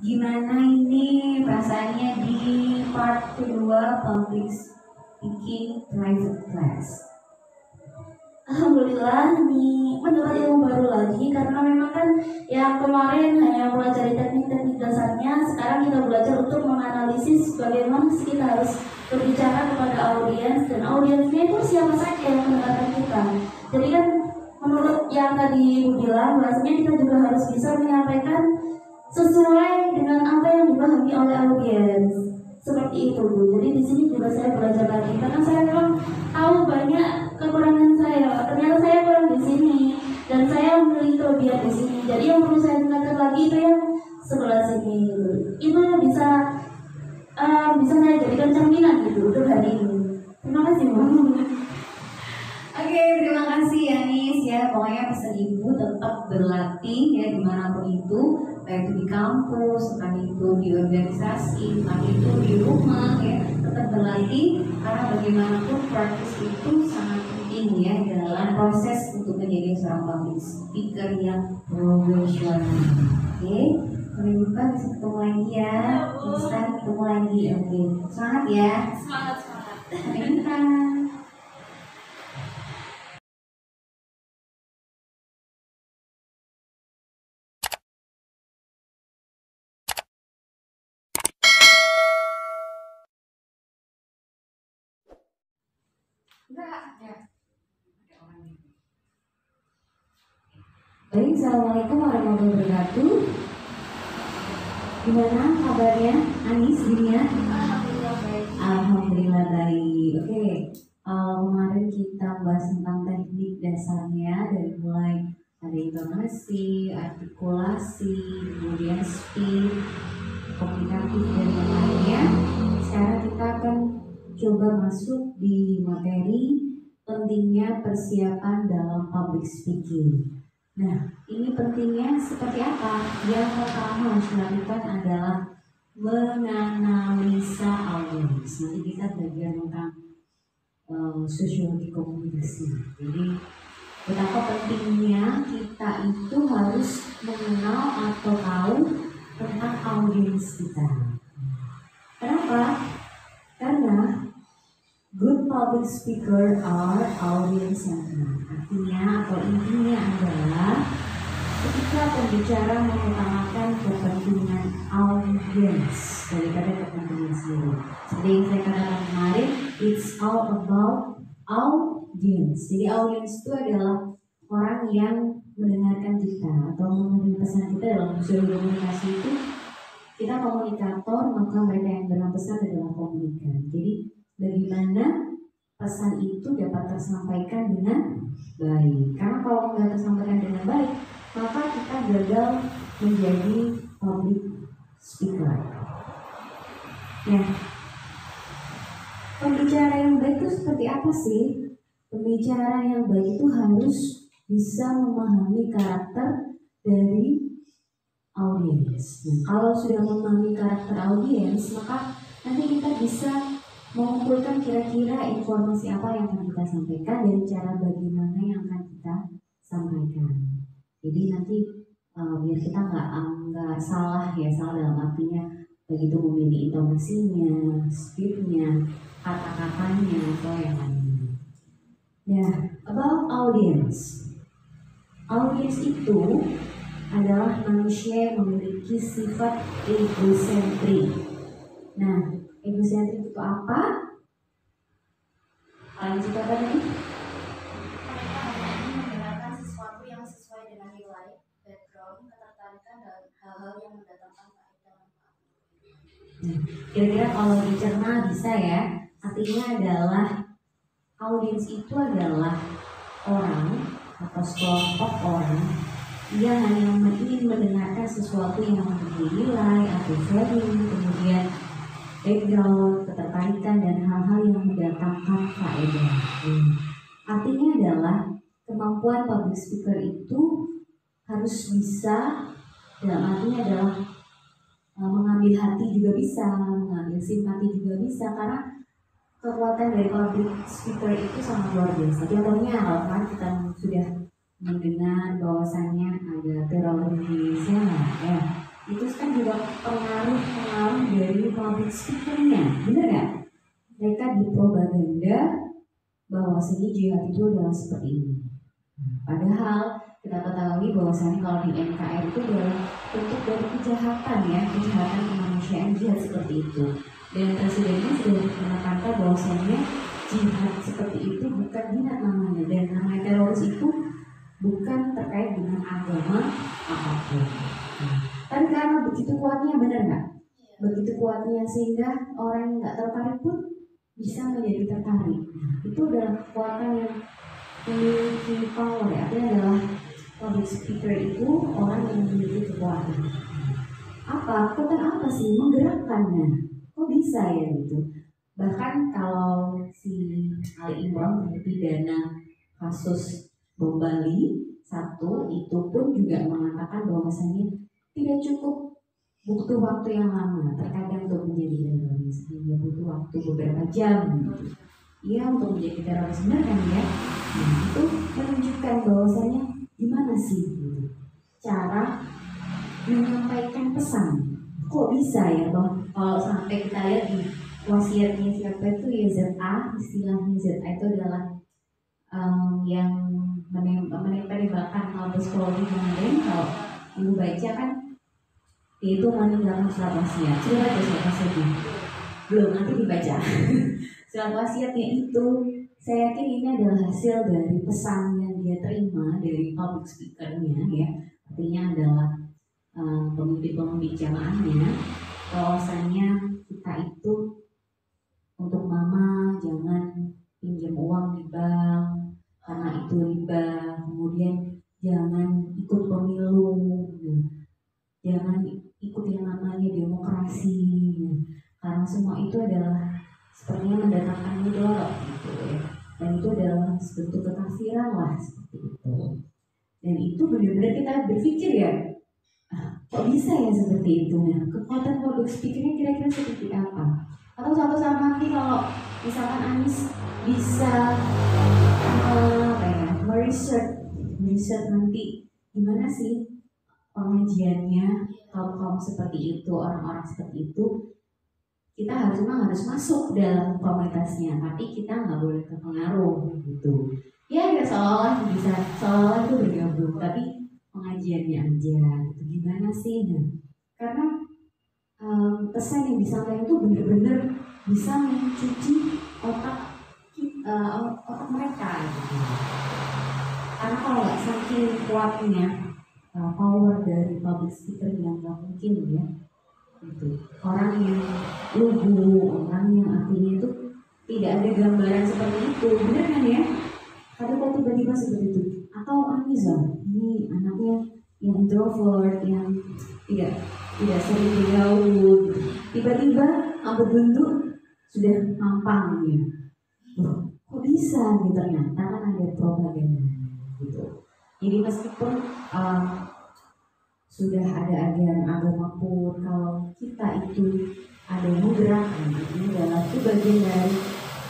Gimana ini perasaannya di part kedua public speaking private class? Alhamdulillah nih mendapat ilmu baru lagi, karena memang kan yang kemarin hanya belajar teknik-teknik dasarnya. Sekarang kita belajar untuk menganalisis bagaimana sih kita harus berbicara kepada audiens, dan audiensnya itu siapa saja yang mendengarkan kita. Jadi kan menurut yang tadi Ibu bilang, bahasanya kita juga harus bisa menyampaikan sesuai dengan apa yang dipahami oleh audiens. Seperti itu Bu. Jadi di sini juga saya belajar lagi, karena saya memang tahu banyak kekurangan saya. Ternyata saya kurang di sini dan saya memiliki kelebihan di sini. Jadi yang perlu saya tingkatkan lagi itu yang sebelah sini. Itu bisa saya jadikan cerminan gitu untuk hari ini. Terima kasih Bu. Oke, terima kasih Yanis ya. Pokoknya pesan Ibu tetap berlatih ya dimanapun itu, baik itu di kampus, entah itu di organisasi, entah itu di rumah ya, tetap berlatih, karena bagaimanapun praktis itu sangat penting ya dalam proses untuk menjadi seorang public speaker yang profesional. Oke, sampai jumpa, bisa ketemu lagi ya. Instan ketemu lagi. Oke, semangat ya. Semangat. Sampai jumpa. Baik, assalamualaikum warahmatullahi wabarakatuh. Gimana kabarnya, Anis, Dinia? Alhamdulillah baik. Alhamdulillah baik. Oke, kemarin kita bahas tentang teknik dasarnya dari mulai ada intonasi, artikulasi, kemudian speed, komunikatif dan lainnya. Sekarang kita akan coba masuk di materi pentingnya persiapan dalam public speaking. Nah, ini pentingnya seperti apa? Yang pertama harus dilakukan adalah menganalisa audiens. Nanti kita belajar tentang sosiologi komunikasi. Jadi betapa pentingnya kita itu harus mengenal atau tahu tentang audiens kita. Kenapa? Karena good public speaker are audience centered. Artinya atau intinya adalah ketika pembicara mengutamakan kepentingan audiens daripada kepentingan sendiri. Seperti yang saya katakan kemarin, it's all about audience. Jadi audiens itu adalah orang yang mendengarkan kita atau mendengarkan pesan kita. Dalam sosiologi komunikasi itu kita komunikator, maka mereka yang berpesan adalah komunikan. Jadi bagaimana pesan itu dapat tersampaikan dengan baik. Karena kalau tidak tersampaikan dengan baik, maka kita gagal menjadi public speaker. Nah, pembicara yang baik itu seperti apa sih? Pembicara yang baik itu harus bisa memahami karakter dari audiens. Nah, kalau sudah memahami karakter audiens, maka nanti kita bisa mengumpulkan kira-kira informasi apa yang akan kita sampaikan dan cara bagaimana yang akan kita sampaikan. Jadi nanti biar kita nggak salah ya, salah dalam artinya begitu memilih intonasinya, speednya, kata-katanya atau yang lainnya. Nah, about audience. Audience itu adalah manusia yang memiliki sifat egosentrik. Nah, egosentrik itu apa? Kalian suka apa nih? Mereka mendengarkan sesuatu yang sesuai dengan nilai, background, ketertarikan, dan hal-hal yang mendatangkan faedah. Kira-kira kalau dicerna bisa ya. Artinya adalah audiens itu adalah orang atau sekelompok orang yang hanya ingin mendengarkan sesuatu yang memiliki nilai atau value, kemudian background, ketertarikan, dan hal-hal yang mendatangkan faedah. Artinya adalah kemampuan public speaker itu harus bisa, dalam artinya adalah mengambil hati juga bisa, mengambil simpati juga bisa, karena kekuatan dari public speaker itu sangat luar biasa. Contohnya kalau kita sudah mendengar bahwasannya ada teroris di Indonesia, ya itu kan juga perlu public speakernya, bener nggak? Mereka dipropaganda bahwasanya jihad itu adalah seperti ini. Padahal kita ketahui bahwasanya kalau di NKRI itu adalah bentuk dari kejahatan ya, kejahatan kemanusiaan, jihad seperti itu. Dan presidennya sudah menekankan bahwasanya jihad seperti itu bukan jihad namanya, dan namanya teroris itu bukan terkait dengan agama apapun. Tapi karena begitu kuatnya, benar nggak? Begitu kuatnya sehingga orang yang nggak tertarik pun bisa menjadi tertarik. Itu adalah kekuatan yang memiliki power ya. Artinya adalah public speaker itu orang yang memiliki kekuatan. Kekuatan apa sih? Menggerakkannya. Kok bisa ya gitu? Bahkan kalau si Ali Imran terpidana kasus bom Bali 1 itu pun juga mengatakan bahwasanya tidak cukup butuh waktu yang lama, terkadang untuk menjadi teroris dia butuh waktu beberapa jam gitu. Iya, untuk menjadi teroris, benar kan ya? Nah, itu menunjukkan bahwasanya gimana sih gitu, cara menyampaikan pesan. Kok bisa ya bang? Kalau sampai kita lihat di wasiatnya siapa itu ya ZA, istilahnya ZA itu adalah yang menembakkan Mabes Polri kemarin. Kalau ibu baca kan itu meninggalkan surat wasiat. Sudah baca surat wasiatnya? Belum, nanti dibaca. Surat wasiatnya itu saya yakin ini adalah hasil dari pesan yang dia terima dari public speakernya ya. Artinya adalah pemimpin jamaahnya, bahwasannya kita itu untuk mama jangan pinjam uang di bank karena itu riba, kemudian jangan ikut pemilu, jangan ikut yang namanya demokrasi, karena semua itu adalah sepertinya mendatangkan mudarat gitu ya, dan itu adalah bentuk kekafiran lah seperti itu. Dan itu benar-benar kita berpikir ya, kok bisa ya seperti itu ya? Kekuatan public speakernya kira-kira seperti apa? Atau suatu saat nanti kalau misalkan Anies bisa meresearch nanti gimana sih pengajiannya kaum seperti itu, orang-orang seperti itu, kita harus masuk dalam komunitasnya, tapi kita nggak boleh terpengaruh gitu. Ya seolah-olah itu bergabung, tapi pengajiannya aja gitu. Gimana sih? Nah, karena pesan yang disampaikan itu benar-benar bisa mencuci otak mereka gitu. Karena kalau nggak saking kuatnya power dari public speaker yang nggak mungkin ya gitu. Orang yang lugu, orang yang artinya itu tidak ada gambaran seperti itu, benar kan ya? Tapi kok tiba-tiba seperti itu? Atau Aniza, ini anaknya yang introvert, yang tidak sering bergaul, tiba-tiba bentuk sudah mampang ya. Kok bisa gitu? Ternyata kan ada propaganda gitu. Jadi meskipun sudah ada ajaran agama pun, kalau kita itu ada yang menggerakkan, ini adalah itu bagian dari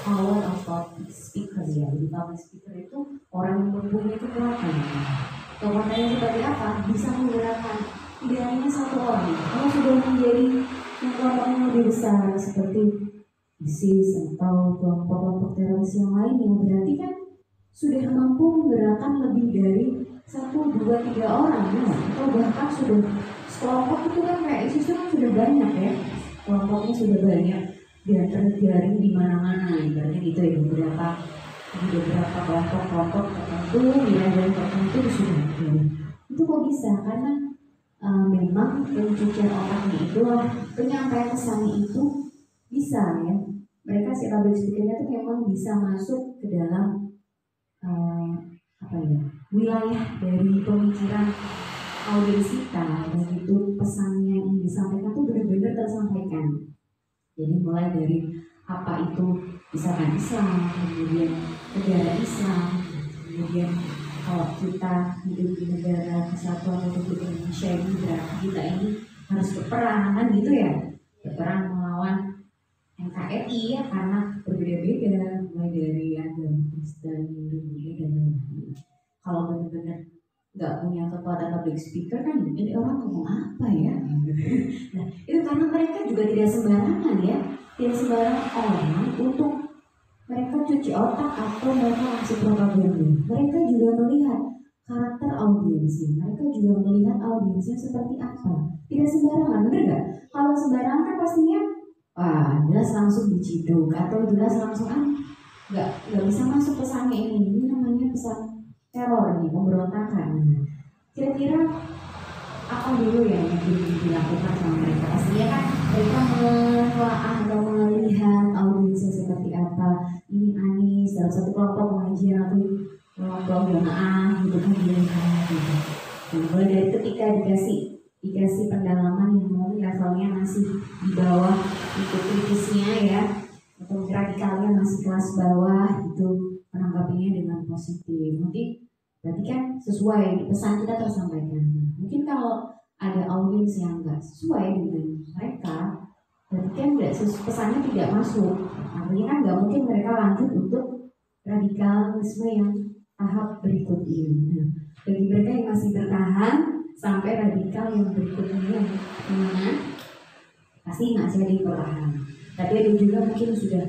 power of public speaker ya. Jadi public speaker itu orang yang mempunyai kekuatan. Kekuatannya seperti apa? Bisa menggerakkan tidak hanya satu orang. Kalau sudah menjadi kelompok yang lebih besar seperti ISIS atau kelompok-kelompok teroris yang lainnya, berarti kan sudah mampu menggerakkan lebih dari 1, 2, 3 orang ya, atau bahkan sudah kelompok itu kan kayak ISIS kan sudah banyak ya, kelompoknya sudah banyak dan terjaring di mana-mana, ibaratnya gitu ya, beberapa kelompok tertentu, wilayah tertentu sudah ada. Itu kok bisa? Karena memang pencucian otaknya itulah penyampaian pesannya itu bisa ya. Mereka si public speakernya itu memang bisa masuk ke dalam wilayah dari pemikiran audiens kita, dan itu pesannya yang disampaikan tuh benar-benar tersampaikan. Jadi mulai dari apa itu misalkan Islam, kemudian negara Islam, kemudian kalau kita hidup di negara kesatuan Republik Indonesia ini berarti kita ini harus berperang kan gitu ya, berperang melawan NKRI ya, karena berbeda-beda mulai dari agama Kristen, Hindu, Buddha dan lain-lain. Kalau benar-benar nggak punya kekuatan public speaker kan, jadi orang ngomong apa ya? Nah, itu karena mereka juga tidak sembarangan ya, tidak sembarangan orang untuk mereka cuci otak atau mereka masih propaganda. Mereka juga melihat karakter audiensnya, mereka juga melihat audiensnya seperti apa. Tidak sembarangan, benar nggak? Kalau sembarangan kan pastinya, wah jelas langsung diciduk atau jelas langsung nggak bisa masuk pesannya ini namanya pesan teror nih, pemberontakan. Kira-kira apa dulu ya yang dilakukan sama mereka? Pastinya kan mereka menelaah atau melihat audiensnya seperti apa. Ini Anies dalam satu kelompok pengajian atau kelompok jamaah gitu kan dilihat gitu. Mulai dari ketika dikasih pendalaman yang mungkin levelnya masih di bawah ikut kritisnya ya, atau radikalnya masih kelas bawah itu menanggapinya dengan positif. Mungkin berarti kan sesuai pesan kita tersampaikan. Mungkin kalau ada audiens yang nggak sesuai dengan mereka, berarti kan pesannya tidak masuk. Artinya kan nggak mungkin mereka lanjut untuk radikalisme yang tahap berikutnya. Nah, bagi mereka yang masih bertahan sampai radikal yang berikutnya yang mana pasti masih ada yang bertahan. Tapi ada juga mungkin sudah,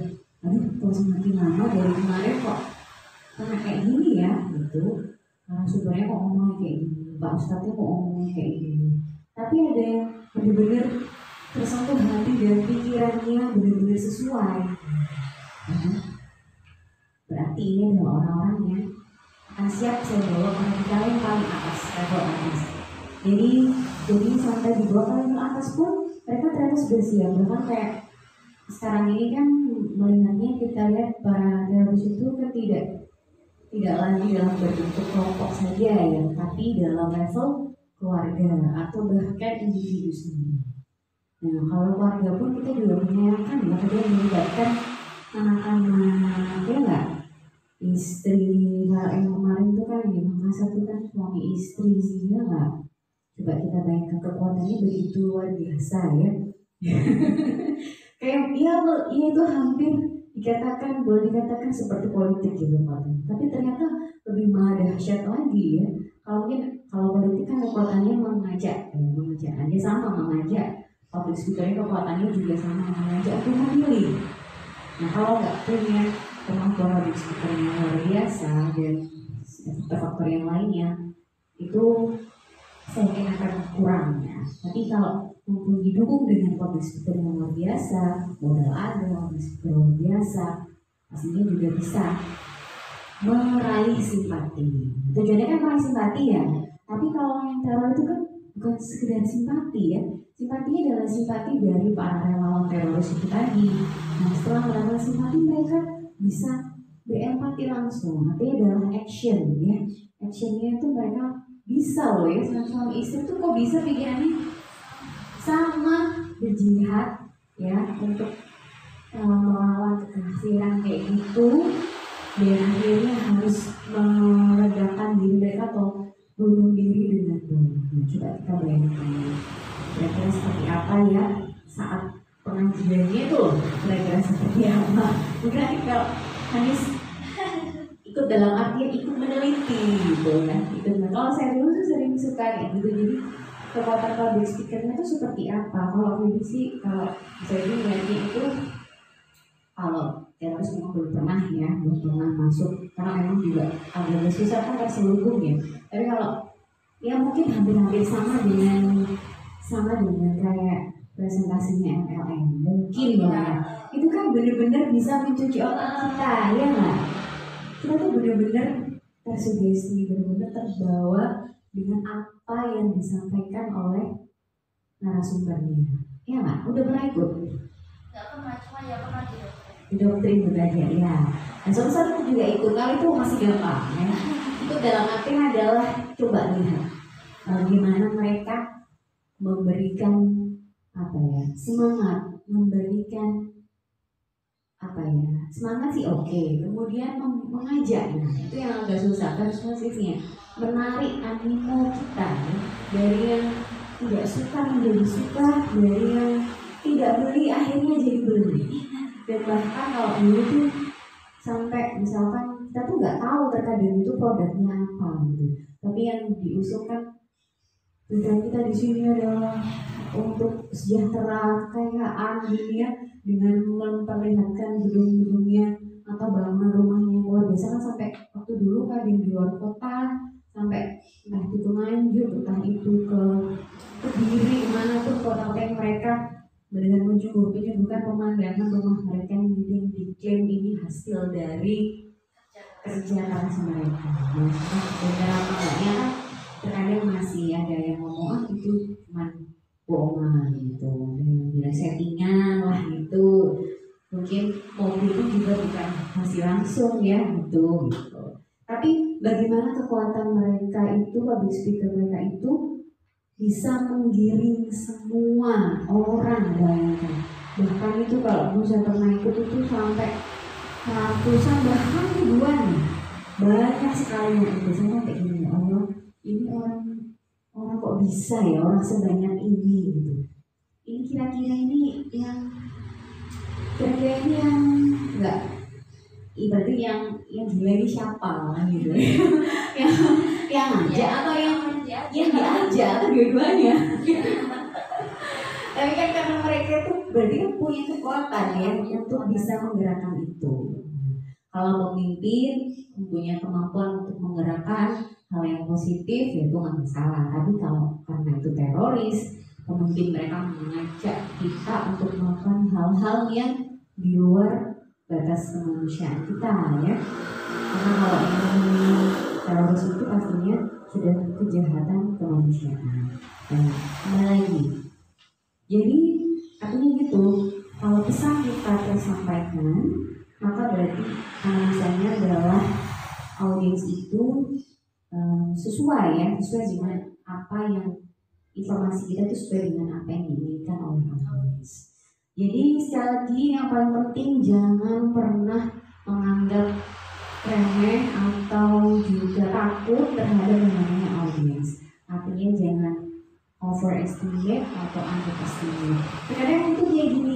kok semakin lama dari kemarin kok karena kayak gini ya gitu. Sumbernya kok ngomongnya kayak gini, Pak Ustadznya kok ngomongnya kayak gini. Tapi ada yang benar-benar tersentuh hati dan pikirannya benar-benar sesuai. Berarti ini adalah orang-orang yang akan siap saya bawa ke radikal yang paling atas, level atas. Jadi sampai di bawah level atas pun mereka ternyata sudah siap. Bahkan kayak sekarang ini kan melihatnya kita lihat para teroris itu kan tidak lagi dalam bentuk kelompok saja ya, tapi dalam level keluarga atau bahkan individu sendiri. Nah, kalau keluarga pun kita juga menyayangkan ya, kita melibatkan anak-anak ya nggak, istri. Kalau yang kemarin itu kan yang Makassar itu kan suami istri sih ya nggak. Coba kita bayangkan kekuatannya begitu luar biasa ya. Kayak iya itu hampir boleh dikatakan seperti politik gitu Pak. Tapi ternyata lebih malah dahsyat lagi ya. Kalau politik kan kekuatannya mengajak aja sama mengajak. Public speaker kekuatannya juga sama mengajak untuk memilih. Nah kalau nggak punya kemampuan public speaker yang luar biasa dan faktor-faktor yang lainnya itu saya kira akan kurang ya. Tapi kalau mumpung didukung dengan public speaker yang luar biasa, modal ada, public speaker luar biasa, pastinya juga bisa meraih simpati. Tujuannya kan meraih simpati ya. Tapi kalau yang teror itu kan bukan sekedar simpati ya. Simpatinya adalah simpati dari para relawan teroris itu tadi. Nah setelah mendapat simpati mereka bisa berempati langsung. Artinya dalam action ya. Actionnya itu mereka bisa loh ya. Suami istri tuh kok bisa pikirannya sama berjihad ya untuk melawan kekafiran kayak gitu, dan akhirnya harus meledakan diri mereka atau bunuh diri dengan bom. Coba kita bayangkan kira-kira seperti apa ya saat pengajiannya tuh, kira-kira seperti apa. Mungkin nanti kalau Anies ikut dalam artian ikut meneliti gitu ya. Kalau saya dulu tuh sering suka kayak gitu, jadi kekuatan public speakernya itu seperti apa. Kalau aku sih, kalau saya melihatnya itu kalau teroris memang belum pernah masuk karena memang juga agak susah kan terselubung ya. Tapi kalau ya mungkin hampir-hampir sama dengan kayak presentasinya MLM mungkin ya. Itu kan benar-benar bisa mencuci otak kita ya nggak? Kita tuh benar-benar tersugesti, benar-benar terbawa dengan apa yang disampaikan oleh narasumbernya. Ya nggak? Udah pernah ikut? Nggak pernah, cuma ya pernah di doktrin belajar ya. Dan suatu saat aku juga ikut, kalau itu masih gampang ya. Itu dalam artian adalah coba lihat bagaimana mereka memberikan semangat, memberikan semangat sih oke. Kemudian mengajak, itu yang agak susah persuasifnya, menarik animo kita ya, dari yang tidak suka menjadi suka, dari yang tidak beli akhirnya jadi beli. Dan bahkan kalau dulu tuh sampai misalkan kita tuh nggak tahu terkadang itu produknya apa gitu, tapi yang diusulkan Tujuan kita di sini adalah untuk sejahtera, kekayaan dunia dengan memperlihatkan gedung-gedungnya atau bangunan rumahnya yang luar biasa kan, sampai waktu dulu kan di luar kota, sampai entah itu ke Nganjuk, entah itu ke Kediri, mana pun kota yang mereka dengan menyuguhkan pemandangan rumah mereka yang diklaim ini hasil dari kerja keras mereka. Nah, beberapa banyak kan terkadang masih ada yang ngomong itu cuma bohongan gitu, yang bilang settingan lah gitu. Mungkin mobil itu juga bukan masih langsung ya gitu. Tapi bagaimana kekuatan mereka itu, public speaker mereka itu bisa menggiring semua orang, bayangkan. Bahkan itu kalau saya pernah ikut itu sampai ratusan bahkan ribuan, banyak sekali yang ikut. Saya kayak gini, ya Allah, ini orang kok bisa ya orang sebanyak ini gitu. Ini kira-kira ini yang enggak, ibaratnya yang gila ini siapa gitu. yang aja atau yang diajak atau dua-duanya. Tapi kan karena mereka itu berarti kan punya kekuatan ya untuk bisa menggerakkan itu. Kalau pemimpin mempunyai kemampuan untuk menggerakkan hal yang positif, ya itu nggak masalah. Tapi kalau karena itu teroris, pemimpin mereka mengajak kita untuk melakukan hal-hal yang di luar batas kemanusiaan kita ya. Karena kalau ini teroris itu pastinya sudah kejahatan kemanusiaan. Nah, kembali lagi. Jadi artinya gitu, kalau pesan kita tersampaikan, maka berarti misalnya adalah audiens itu sesuai dengan apa yang informasi kita itu sesuai dengan apa yang diinginkan oleh audiens. Jadi sekali lagi yang paling penting jangan pernah menganggap remeh atau juga takut terhadap yang namanya audiens. Artinya jangan overestimate atau underestimate. Terkadang itu kayak gini,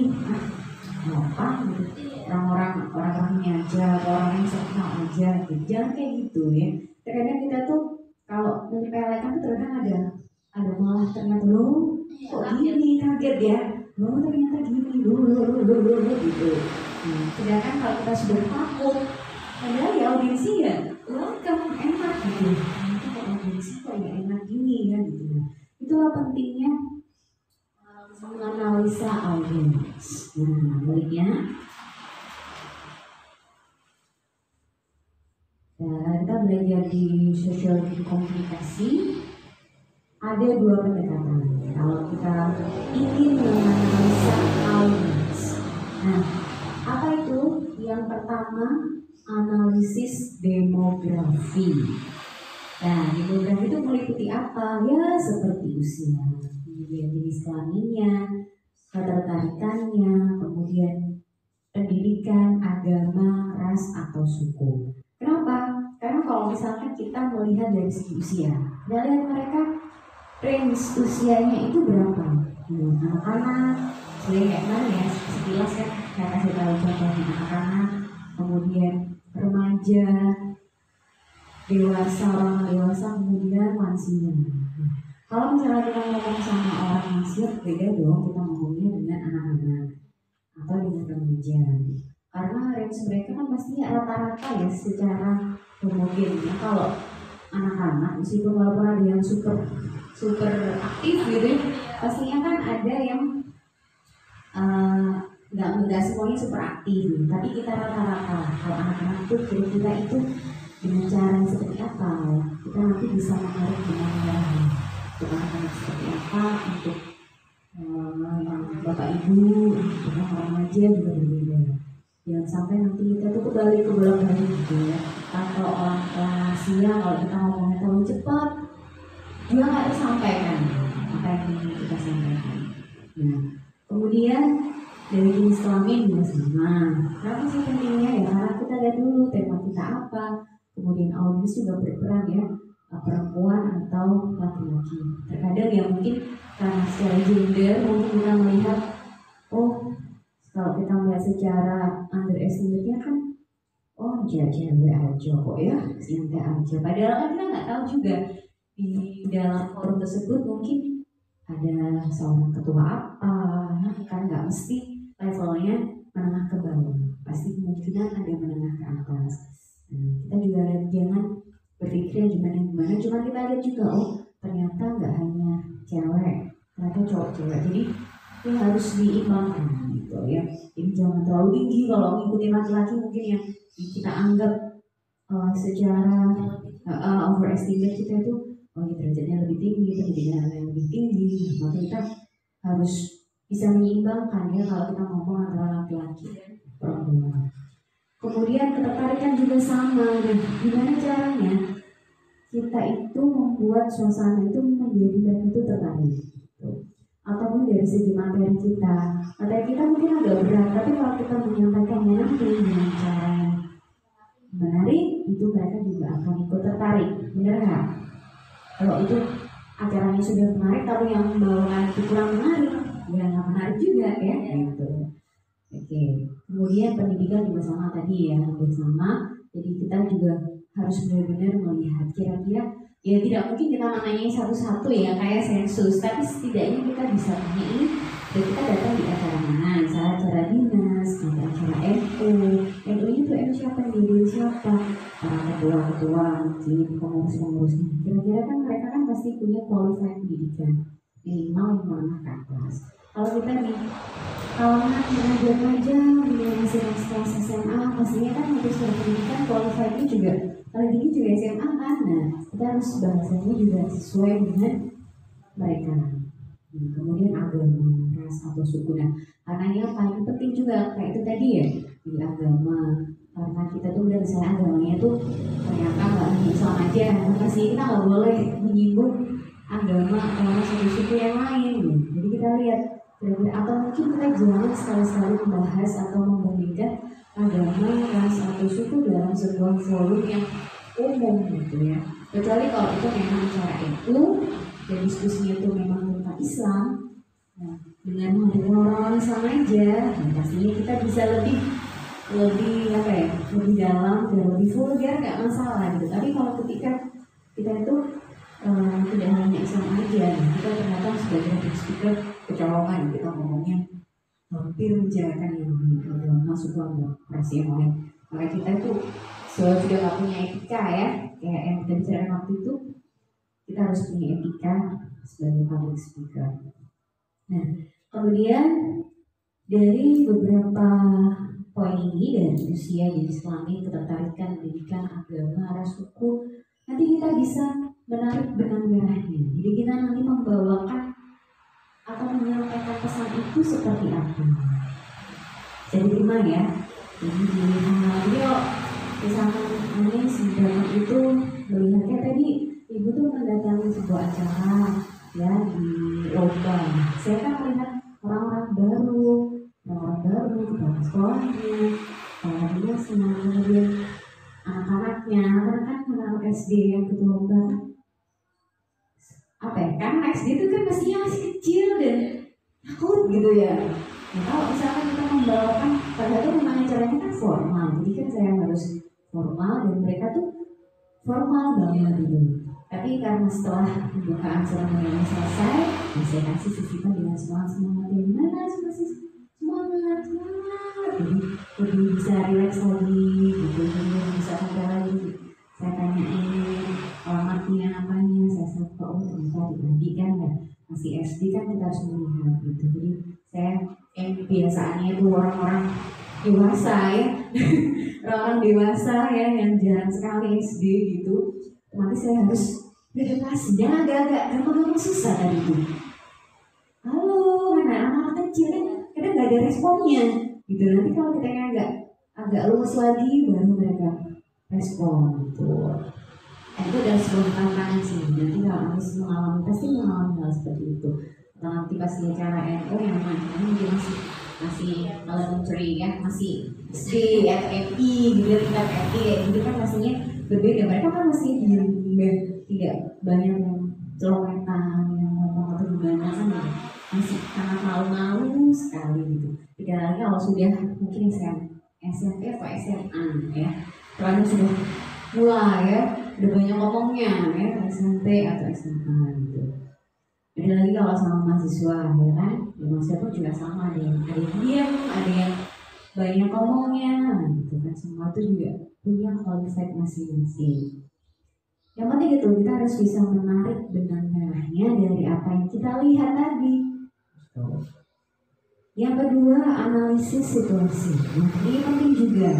apa gitu, orang-orangnya aja, orang yang kenal aja, gitu. Jangan kayak gitu ya. Terkadang kita tuh kalau menyepelekan tuh terkadang ada malah ternyata lo kok gini, kaget ya, lo ternyata gini, lo gitu. Sedangkan kalau kita sudah takut, padahal ya audiensi ya welcome, enak gitu. Nanti kok audiensi kok ya enak gini ya gitu. Itulah pentingnya menganalisa audiens. Nah, baiknya kita belajar di sosiologi komunikasi ada dua pendekatan. Kalau kita ingin menganalisa audiens, nah apa itu? Yang pertama analisis demografi. Nah, demografi itu meliputi apa? Ya seperti usia, kemudian jenis kelaminnya, ketertarikannya, kemudian pendidikan, agama, ras atau suku. Kenapa? Karena kalau misalkan kita melihat dari segi usia, dari mereka range usianya itu berapa? Anak-anak, sebenarnya kayak mana ya? Sekilas kan saya kasih tahu contoh di anak-anak, kemudian remaja, dewasa, orang dewasa, kemudian lansia. Kalau misalnya kita ngomong sama orang lansia, beda dong kita ngomongnya dengan anak-anak atau dengan remaja. Karena range mereka kan pastinya rata-rata ya secara homogen ya. Kalau anak-anak meskipun walaupun ada yang super aktif gitu, pastinya kan ada yang nggak semuanya super aktif. Tapi kita rata-rata kalau anak-anak itu kira-kira itu dengan cara yang seperti apa ya, kita nanti bisa menarik dengan untuk anak-anak seperti apa, untuk yang bapak ibu, untuk orang remaja juga berbeda. Jangan sampai nanti kita tuh kembali ke bolak-balik gitu ya. Kalau orang lansia, kalau kita ngomongnya terlalu cepat, dia nggak tersampaikan apa yang ingin kita sampaikan. Nah, kemudian dari jenis kelamin juga sama. Kenapa sih pentingnya ya? Karena kita lihat dulu tema kita apa. Kemudian audiens juga berperan ya, perempuan atau laki-laki. Terkadang ya mungkin karena secara gender mungkin kita melihat, oh kalau kita melihat secara underestimate-nya kan, oh cewek aja kok ya, sinta aja. Padahal kan kita nggak tahu juga di dalam forum tersebut mungkin ada seorang ketua apa, kan nggak mesti levelnya menengah ke bawah, pasti kemungkinan ada menengah ke atas. Kita juga jangan berpikir gimana, cuma kita lihat juga, oh ternyata nggak hanya cewek, ternyata cowok-cewek, jadi ini harus diimbangkan gitu ya. Jadi jangan terlalu tinggi kalau ngikutin laki-laki mungkin yang kita anggap secara overestimate kita itu, oh ya derajatnya lebih tinggi, pendidikan yang lebih tinggi, maka kita harus bisa menyeimbangkan ya kalau kita ngomong antara laki-laki dan perempuan. Kemudian ketertarikan juga sama, dan gimana caranya kita itu membuat suasana itu menjadi mereka itu tertarik gitu. Ataupun dari segi materi kita mungkin agak berat, tapi kalau kita menyampaikannya nanti dengan cara yang menarik, itu mereka juga akan ikut tertarik, benar nggak? Kalau itu acaranya sudah menarik tapi yang membawakan itu kurang menarik, ya nggak menarik juga ya gitu. Oke, kemudian pendidikan juga sama tadi ya, hampir sama. Jadi kita juga harus benar-benar melihat kira-kira, ya tidak mungkin kita menanyai satu-satu ya kayak sensus, tapi setidaknya kita bisa tanyain dan kita datang di acara mana, misalnya acara dinas, atau acara NU itu siapa, yang diri siapa, para ketua-ketua, mungkin pengurus-pengurusnya. Kira-kira kan mereka kan pasti punya qualified pendidikan minimal yang menengah ke atas. Kalau kita nih kalangan remaja masih kelas SMA, pastinya kan untuk surat pendidikan qualified-nya juga paling tinggi juga SMA kan. Nah, kita harus bahasanya juga sesuai dengan mereka. Kemudian agama, ras atau suku. Nah, karena yang paling penting juga kayak itu tadi ya, di agama. Karena kita tuh udah misalnya agamanya tuh ternyata nggak Islam aja, pasti kita nggak boleh menyinggung agama atau satu suku yang lain. Jadi kita lihat atau mungkin kita jangan sekali-sekali membahas atau membandingkan agama, ras atau suku dalam sebuah forum yang umum gitu ya. Kecuali kalau itu memang acara itu dan diskusinya itu memang tentang Islam, nah, dengan menghadirkan orang-orang Islam aja, nah, pastinya kita bisa lebih apa ya, lebih dalam dan lebih vulgar, nggak masalah gitu. Tapi kalau ketika kita itu tidak hanya Islam aja, kita ternyata sebagai speaker kecolongan, kita ngomongnya hampir menjalankan yang agama, suku, ras yang lain, maka kita itu sudah nggak punya etika ya, kayak yang kita bicarakan waktu itu, kita harus punya etika sebagai public speaker. Nah, kemudian dari beberapa poin ini, dari usia, jenis kelamin, ketertarikan, pendidikan, agama, ras, suku, nanti kita bisa menarik benang merahnya. Jadi kita nanti membawakan atau menyampaikan pesan itu seperti apa. Jadi gimana ya? Jadi dilihat, misalkan ini sedang itu melihatnya tadi ibu tuh mendatangi sebuah acara ya di lomba. Saya kan melihat orang-orang baru kepala sekolahnya, kepala dinasnya, kemudian anak-anaknya, karena kan anak SD yang ikut lomba apa ya, kan SD itu kan pastinya masih kecil dan takut gitu ya. Nah, kalau misalkan kita membawakan, padahal itu memang acaranya kan formal, jadi kan saya harus formal dan mereka tuh formal banget gitu. Tapi karena setelah pembukaan seremoninya selesai, saya kasih sisipan dengan semangat yang mana semangat, jadi lebih bisa relax lagi gitu, jadi bisa sampai lagi. Saya tanyain alamatnya apanya, saya sapa, oh ternyata di kan ya, masih SD kan kita harus melihat gitu. Jadi saya biasaannya itu orang-orang dewasa ya, orang dewasa ya yang jarang sekali SD gitu. Nanti saya harus beradaptasi, jangan agak-agak gampang susah tadi itu. Halo, mana anak-anak kecil kan kadang nggak ada responnya gitu. Nanti kalau kita agak luas lagi baru mereka respon gitu. Itu adalah sebuah tantangan sih. Nanti kalau harus mengalami, pasti mengalami hal seperti itu. Kalau nanti pas di acara NU yang macamnya mungkin masih elementary ya, masih SD ya, MI gitu, tingkat MI ya, gitu kan pastinya berbeda. Mereka kan masih tidak banyak yang celometan, yang ngomong atau gimana kan, masih sangat malu-malu sekali gitu. Tidak lagi kalau sudah mungkin SMP atau SMA ya, kalau sudah mulai ya udah banyak ngomongnya ya, SMP atau SMA gitu. Ada lagi kalau sama mahasiswa ya kan, ya mahasiswa pun juga sama, ada yang diam, ada yang banyak ngomongnya gitu kan, semua itu juga punya qualified masing-masing. Yang penting itu kita harus bisa menarik benang merahnya dari apa yang kita lihat tadi. Yang kedua, analisis situasi. Nah, ini penting juga.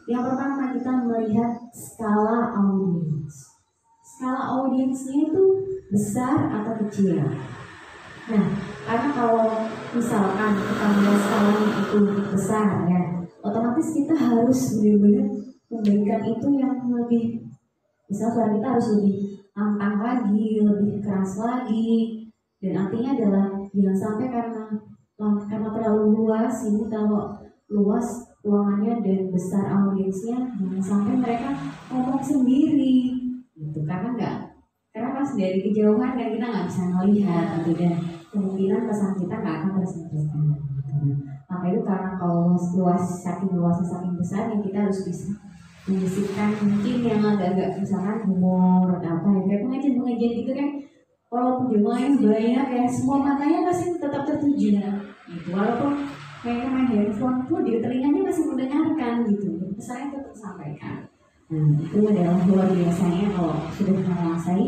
Yang pertama, kita melihat skala audiens. Skala audiensnya itu besar atau kecil. Nah, karena kalau misalkan kita melihat skalanya itu besar ya, otomatis kita harus benar-benar memberikan itu yang lebih, misal suara kita harus lebih lantang lagi, lebih keras lagi. Dan artinya adalah jangan sampai karena terlalu luas, ini kalau luas ruangannya dan besar audiensnya, jangan sampai mereka ngomong sendiri gitu, karena pas dari kejauhan kan kita nggak bisa melihat gitu, dan kemungkinan pesan kita nggak akan tersampaikan gitu. Maka itu karena kalau luas saking luasnya saking besarnya, kita harus bisa menyisipkan mungkin yang agak-agak misalkan humor atau apa ya, kayak pengajian gitu kan, walaupun jemaahnya banyak ya, semua matanya pasti tetap tertuju gitu, walaupun mereka main handphone pun di telinganya masih mendengarkan gitu, pesannya tetap tersampaikan. Nah, itu adalah luar biasanya kalau sudah menguasai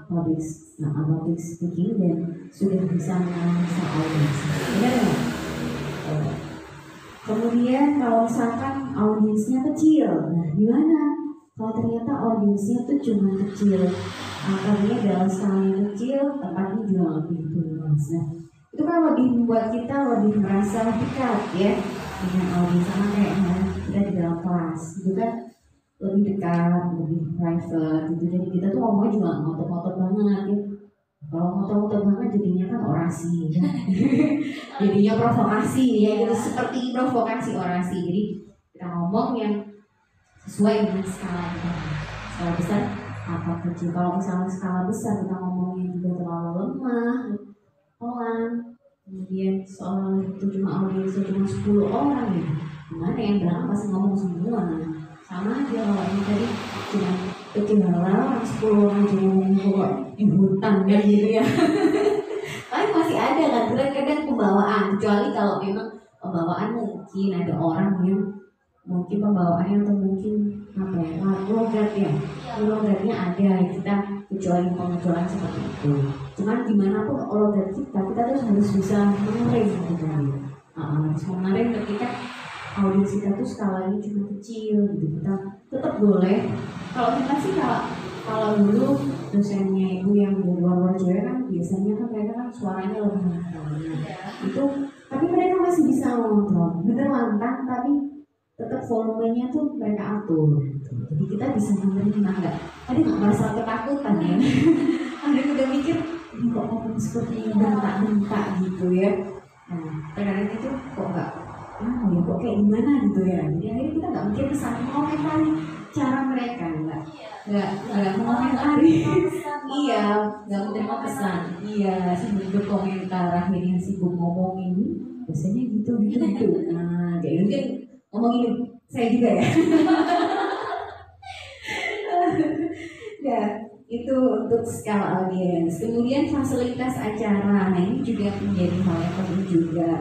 public speaking dan sudah bisa menganalisa audiens. Benar nggak? Kemudian kalau misalkan audiensnya kecil, nah gimana? Kalau ternyata audiensnya tuh cuma kecil, artinya dalam skalanya kecil, tempatnya juga lebih luas. Nah, itu kan lebih membuat kita lebih merasa dekat ya dengan audiens, sama kayak kita di dalam kelas, itu kan lebih dekat, lebih private gitu. Jadi kita tuh ngomongnya juga ngotot-ngotot banget ya. Kalau ngotot-ngotot banget jadinya kan orasi ya. Jadinya provokasi ya, jadi seperti provokasi orasi. Jadi kita ngomong yang sesuai dengan skala kita, skala besar apa kecil. Kalau misalnya skala besar kita ngomongnya juga terlalu lemah, pelan, kemudian soal itu cuma audiensnya cuma 10 orang ya, gimana yang belakang pasti ngomong semua. Sama aja kalau ini tadi cuma kecil orang 10 orang cuma ngomong di hutan kan gitu ya. Tapi masih ada kan kadang-kadang pembawaan, kecuali kalau memang pembawaan mungkin ada orang yang mungkin pembawaannya atau mungkin apa ya, logatnya ada, kita kecuali pengecualian seperti itu. Cuman dimanapun logat kita harus bisa mengerem gitu, harus mengerem ketika audiens kita tuh skalanya cuma kecil gitu. Kita tetap boleh, kalau kita sih kalau dulu dosennya ibu yang di luar Jawa kan biasanya kan mereka kan suaranya lebih lantang itu, tapi mereka masih bisa ngontrol, bener lantang tapi tetap volumenya tuh mereka atur gitu. Jadi kita bisa menerima, tadi nggak merasa ketakutan ya. Ada yang udah mikir ini kok ngomong seperti bentak-bentak gitu ya. Nah, terkadang itu kok nggak ya kok kayak gimana gitu ya. Jadi akhirnya kita nggak mikir kesana, komentari cara mereka, nggak mengomentari. Iya, nggak menerima pesan. Iya, sibuk berkomentar, akhirnya sibuk ngomongin biasanya gitu. Nah, kayak gitu ngomongin saya juga ya. Ya, itu untuk skala audiens. Kemudian fasilitas acara, nah ini juga menjadi hal yang penting juga.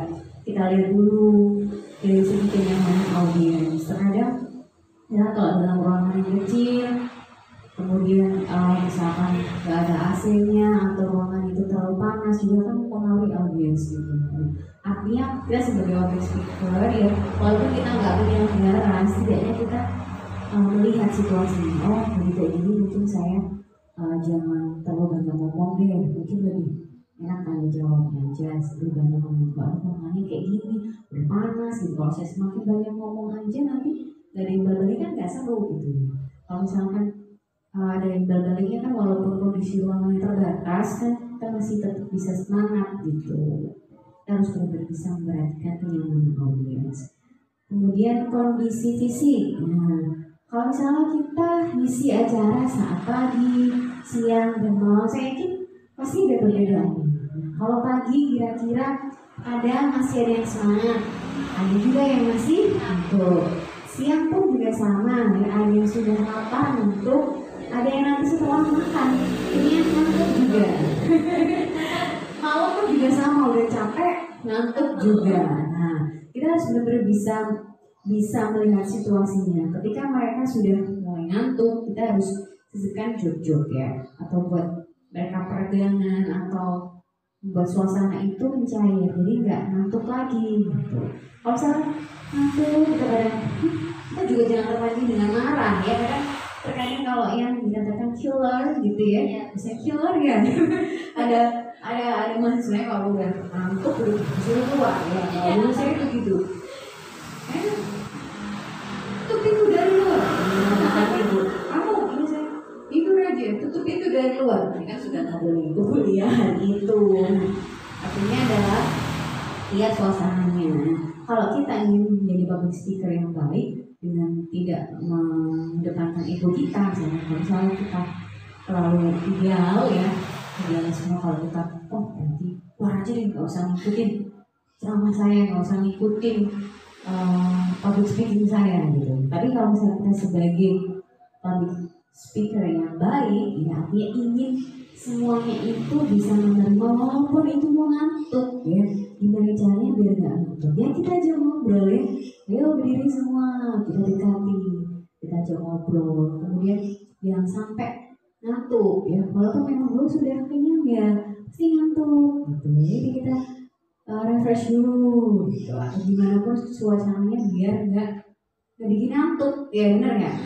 Kita lihat dulu dari segi kenyamanan audiens. Terkadang ya kalau dalam ruangan yang kecil, kemudian misalkan nggak ada AC-nya atau ruangan itu terlalu panas, juga kan mempengaruhi audiens gitu. Artinya kita sebagai public speaker ya, walaupun kita nggak punya negara, setidaknya kita melihat situasinya. Oh, kayak gini mungkin saya jangan terlalu banyak ngomong deh, mungkin lebih enak tanya jawabnya aja, lebih banyak ngomong. Kalau ngomongnya kayak gini udah panas gitu, kalau saya semakin banyak ngomong aja nanti gak ada yang berbalik kan nggak seru gitu ya. Kalau misalkan ada yang berbaliknya kan, walaupun kondisi ruangan terbatas kan kita masih tetap bisa semangat gitu. Kita harus benar-benar bisa memperhatikan kenyamanan audiens. Kemudian kondisi fisik. Nah, kalau misalnya kita ngisi acara saat pagi, siang, dan malam, saya yakin pasti ada perbedaannya. Kalau pagi kira-kira ada masih ada yang semangat, ada juga yang masih ngantuk. Siang pun juga sama ya, ada yang sudah lapar ngantuk, ada yang nanti setelah makan ini yang ngantuk juga. Malam pun juga sama, udah capek ngantuk juga. Nah, kita harus benar-benar bisa melihat situasinya. Ketika mereka sudah mulai ngantuk, kita harus sisipkan jog-jog ya, atau buat mereka peregangan atau buat suasana itu mencair, jadi nggak ngantuk lagi gitu. Kalau misalnya ngantuk kita juga jangan terpancing dengan marah ya, karena terkadang kalau yang dikatakan killer gitu ya, misalnya killer ya ada mahasiswa kalau udah ngantuk udah disuruh keluar ya, kalau saya itu gitu, tutup pintu dari luar, kamu ini saya tidur aja, tutup pintu dari luar, ini kan sudah nggak boleh kuliah gitu. Artinya adalah lihat suasananya. Kalau kita ingin menjadi public speaker yang baik dengan tidak mengedepankan ego kita, misalnya kita terlalu ideal ya, ideal semua, kalau kita nanti keluar aja deh, nggak usah ngikutin ceramah saya, nggak usah ngikutin public speaking saya gitu. Tapi kalau misalnya kita sebagai public speaker yang baik, ya artinya ingin semuanya itu bisa menerima walaupun itu mau ngantuk ya, gimana caranya biar nggak ngantuk ya, kita aja ngobrol ya, ayo berdiri semua, kita dekati, kita aja ngobrol, kemudian jangan sampai ngantuk ya, walaupun memang lo sudah kenyang ya pasti ngantuk gitu, jadi kita refresh dulu gitu, atau gimana pun suasananya biar nggak bikin ngantuk ya, benar nggak?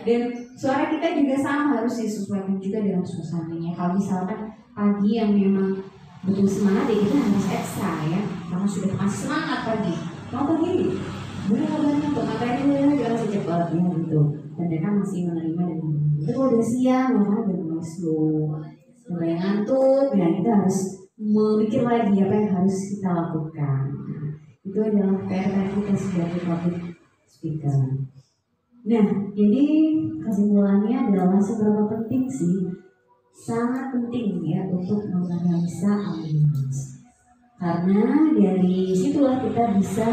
Dan suara kita juga sama, harus disesuaikan juga dengan suasananya. Kalau misalkan pagi yang memang butuh semangat ya kita harus ekstra ya, karena sudah masih semangat pagi. Mau pagi, benar kabarnya untuk matanya jangan secepat ya gitu. Dan mereka masih menerima dengan itu. Kalau udah siang, maka udah mulai slow, mulai ngantuk. Ya kita harus memikir lagi apa yang harus kita lakukan. Itu adalah PR kita sebagai public speaker. Nah, jadi kesimpulannya adalah seberapa penting sih, sangat penting ya untuk menganalisa audiens. Karena dari situlah kita bisa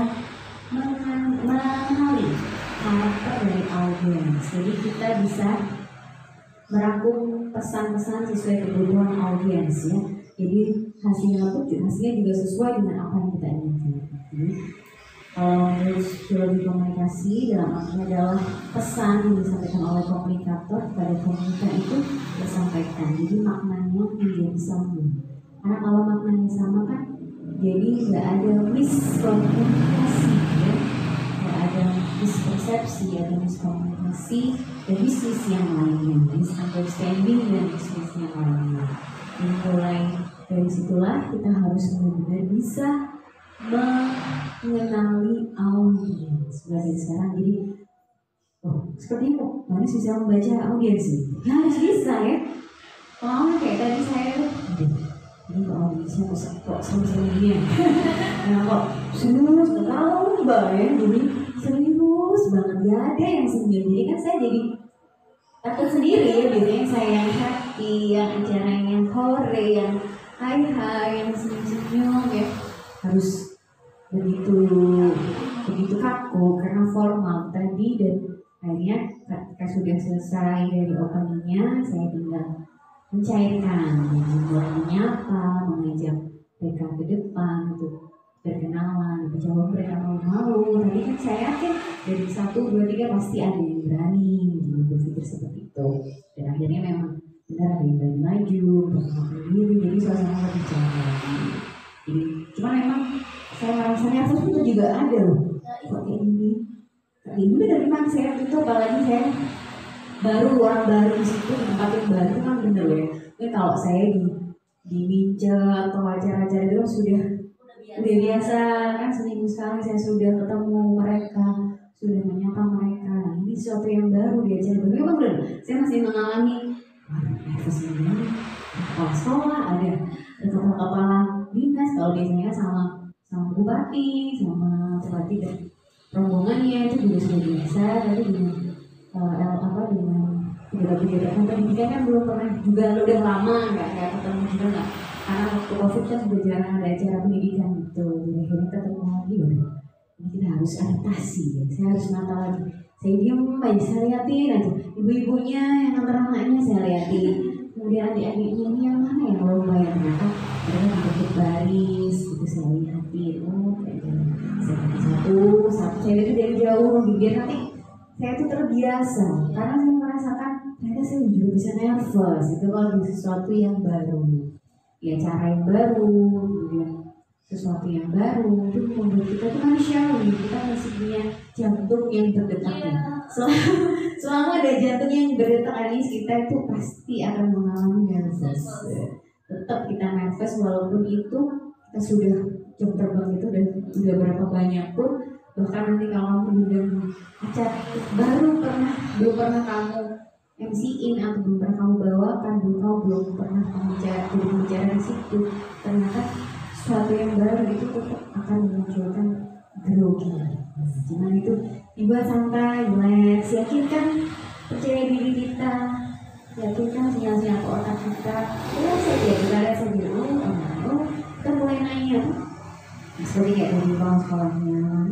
mengenali karakter dari audiens. Jadi kita bisa merangkum pesan-pesan sesuai kebutuhan audiens ya. Jadi hasilnya juga sesuai dengan apa yang kita inginkan. Psikologi komunikasi dalam artinya adalah pesan yang disampaikan oleh komunikator kepada komunikan itu disampaikan, jadi maknanya menjadi sama. Karena kalau maknanya sama kan, jadi nggak ada miskomunikasi ya, nggak ada mispersepsi, ada miskomunikasi dan bisnis yang lainnya, misunderstanding dan bisnis yang lainnya. Dan mulai dari situlah kita harus benar-benar bisa mengenali audiens. Belajar sekarang jadi seperti itu harus bisa membaca audiens ya, harus bisa ya. Kalau kayak tadi saya ini kok audiensnya kok sama-sama dia nah kok serius tahu mbak ya, jadi serius banget, gak ada yang senyum. Jadi kan saya jadi takut sendiri ya, biasanya saya yang happy, yang acaranya yang hore, yang hai yang senyum-senyum ya, harus begitu kaku karena formal tadi. Dan akhirnya ketika sudah selesai dari openingnya, saya tinggal mencairkan, mulai menyapa, mengajak mereka ke depan untuk berkenalan, menjawab mereka malu-malu. Tadi kan saya yakin dari 1, 2, 3 pasti ada yang berani berpikir seperti itu. Dan akhirnya memang benar ada yang berani maju, berpengaruh diri, jadi suasana lebih cair. Jadi cuma memang saya merasa nervous itu juga ada loh. Seperti ini dari mana saya itu, apalagi saya orang baru di situ, di tempat yang baru kan bener ya. Tapi kalau saya di Minca atau acara-acara itu sudah biasa kan, seminggu sekali saya sudah ketemu mereka, sudah menyapa mereka. Nah, ini sesuatu yang baru di acara baru. Memang bener, saya masih mengalami nervous ini. Kepala sekolah ada kepala dinas, kalau biasanya sama bupati, sama bupati dan rombongannya itu juga sudah biasa. Tapi dengan dengan pejabat-pejabat pendidikan kan belum pernah juga, udah lama nggak ketemu juga nggak, karena waktu COVID kan sudah jarang ada acara pendidikan gitu. Jadi akhirnya ketemu lagi, ini kita harus adaptasi ya. Saya harus nata lagi. Saya diam aja, saya liatin aja. Ibu-ibunya yang antar anaknya saya liatin. Kemudian adik-adiknya ini yang mana yang lomba yang ternyata mereka bentuk baris itu saya liatin. Oh kayak gini. Satu saya itu dari jauh biar nanti saya itu terbiasa karena saya merasakan ternyata saya juga bisa nervous itu kalau di sesuatu yang baru ya, cara yang baru, kemudian sesuatu yang baru itu membuat kita tuh manusiawi, kita masih punya jantung yang berdetak. Selama ada jantung yang berdetak di kita itu pasti akan mengalami nervous. Tetap kita nervous walaupun itu kita sudah jam terbang itu udah berapa banyak pun, bahkan nanti kalau kamu udah acara belum pernah kamu MC-in atau belum pernah kamu bawakan, belum pernah kamu bicara di situ, ternyata sesuatu yang baru itu tetap akan memunculkan grogi. Cuman itu dibuat santai, relax, yakinkan percaya diri kita, yakinkan sinyal-sinyal ke otak kita, lihat saja, kita lihat saja, kita mulai nanya. Seperti kayak dari sekolahnya,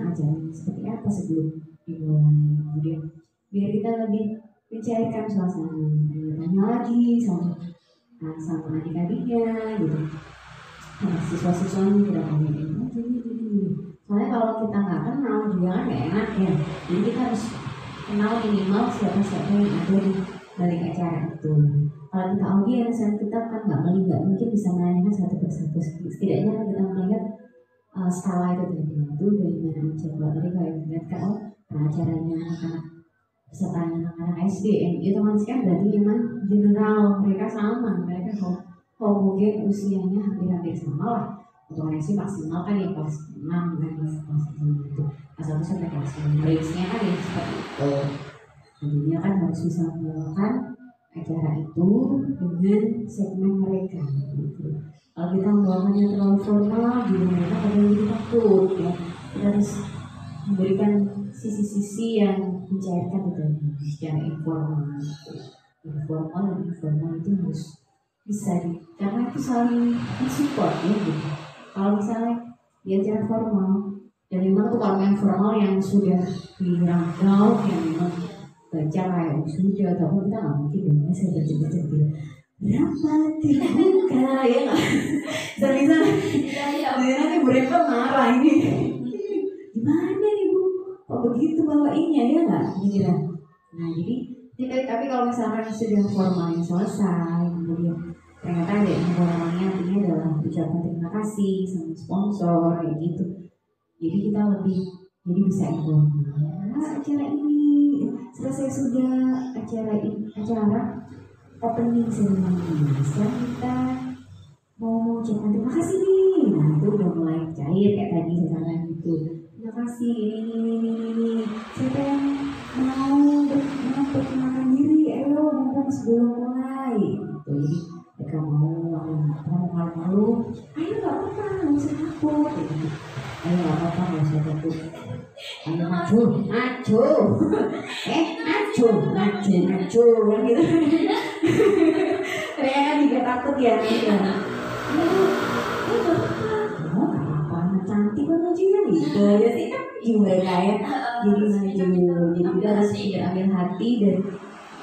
ajaran seperti apa sebelum dimulai, kemudian biar kita lebih mencairkan suasana, tanya lagi sama adik-adiknya gitu, siswa-siswanya kita tanyain, soalnya kalau kita nggak kenal juga kan nggak enak ya, jadi kita harus kenal minimal siapa-siapa yang ada di balik acara itu. Kalau kita audiens dan kita kan nggak mungkin bisa menanyakan satu persatu, setidaknya kan kita melihat skala itu tadi itu dari mana aja. Kalau tadi kayak melihat kan acaranya anak-anak pesertanya anak-anak SD, itu kan berarti memang general, mereka sama, mereka homogen usianya hampir sama lah. Untuk anak SD maksimal kan ya kelas 6 kan, kelas itu kelas 1 sampai kelas 5, range-nya kan ya seperti itu. Jadinya kan harus bisa membawakan acara itu dengan segmen mereka gitu. Kalau kita membawakannya terlalu formal, juga mereka kadang jadi takut ya. Kita harus memberikan sisi-sisi yang mencairkan itu secara informal. Informal dan informal itu harus bisa karena itu saling mensupport ya gitu. Kalau misalnya di acara formal, dan memang tuh kalau yang formal yang sudah dirangkau, yang memang baca kayak sudah, tapi kita nggak mungkin dong, saya baca rapat terbuka ya nggak, nanti mereka marah ini, gimana nih Bu, kok begitu bawainnya ya nggak, kira. Nah jadi tapi kalau misalnya sudah formalnya selesai, kemudian ternyata ada informalnya, artinya adalah ucapan terima kasih sama sponsor kayak gitu, jadi kita lebih bisa informal. Acara ini selesai sudah, acara opening ceremony. Sekarang kita mau ucapkan terima kasih nih. Nah itu udah mulai cair kayak tadi sekarang gitu. Terima kasih ini. Siapa yang mau perkenalkan diri? Ayo mumpung sebelum mulai. Gitu. Jadi mereka mau malu. Ayo nggak apa-apa, nggak usah takut. Gitu. Ayo nggak apa-apa, nggak usah takut. Ayo maju gitu. Mereka kan juga takut ya gitu. Oh apa cantik banget juga gitu ya sih kan mereka ya. Jadi kita harus ambil hati dan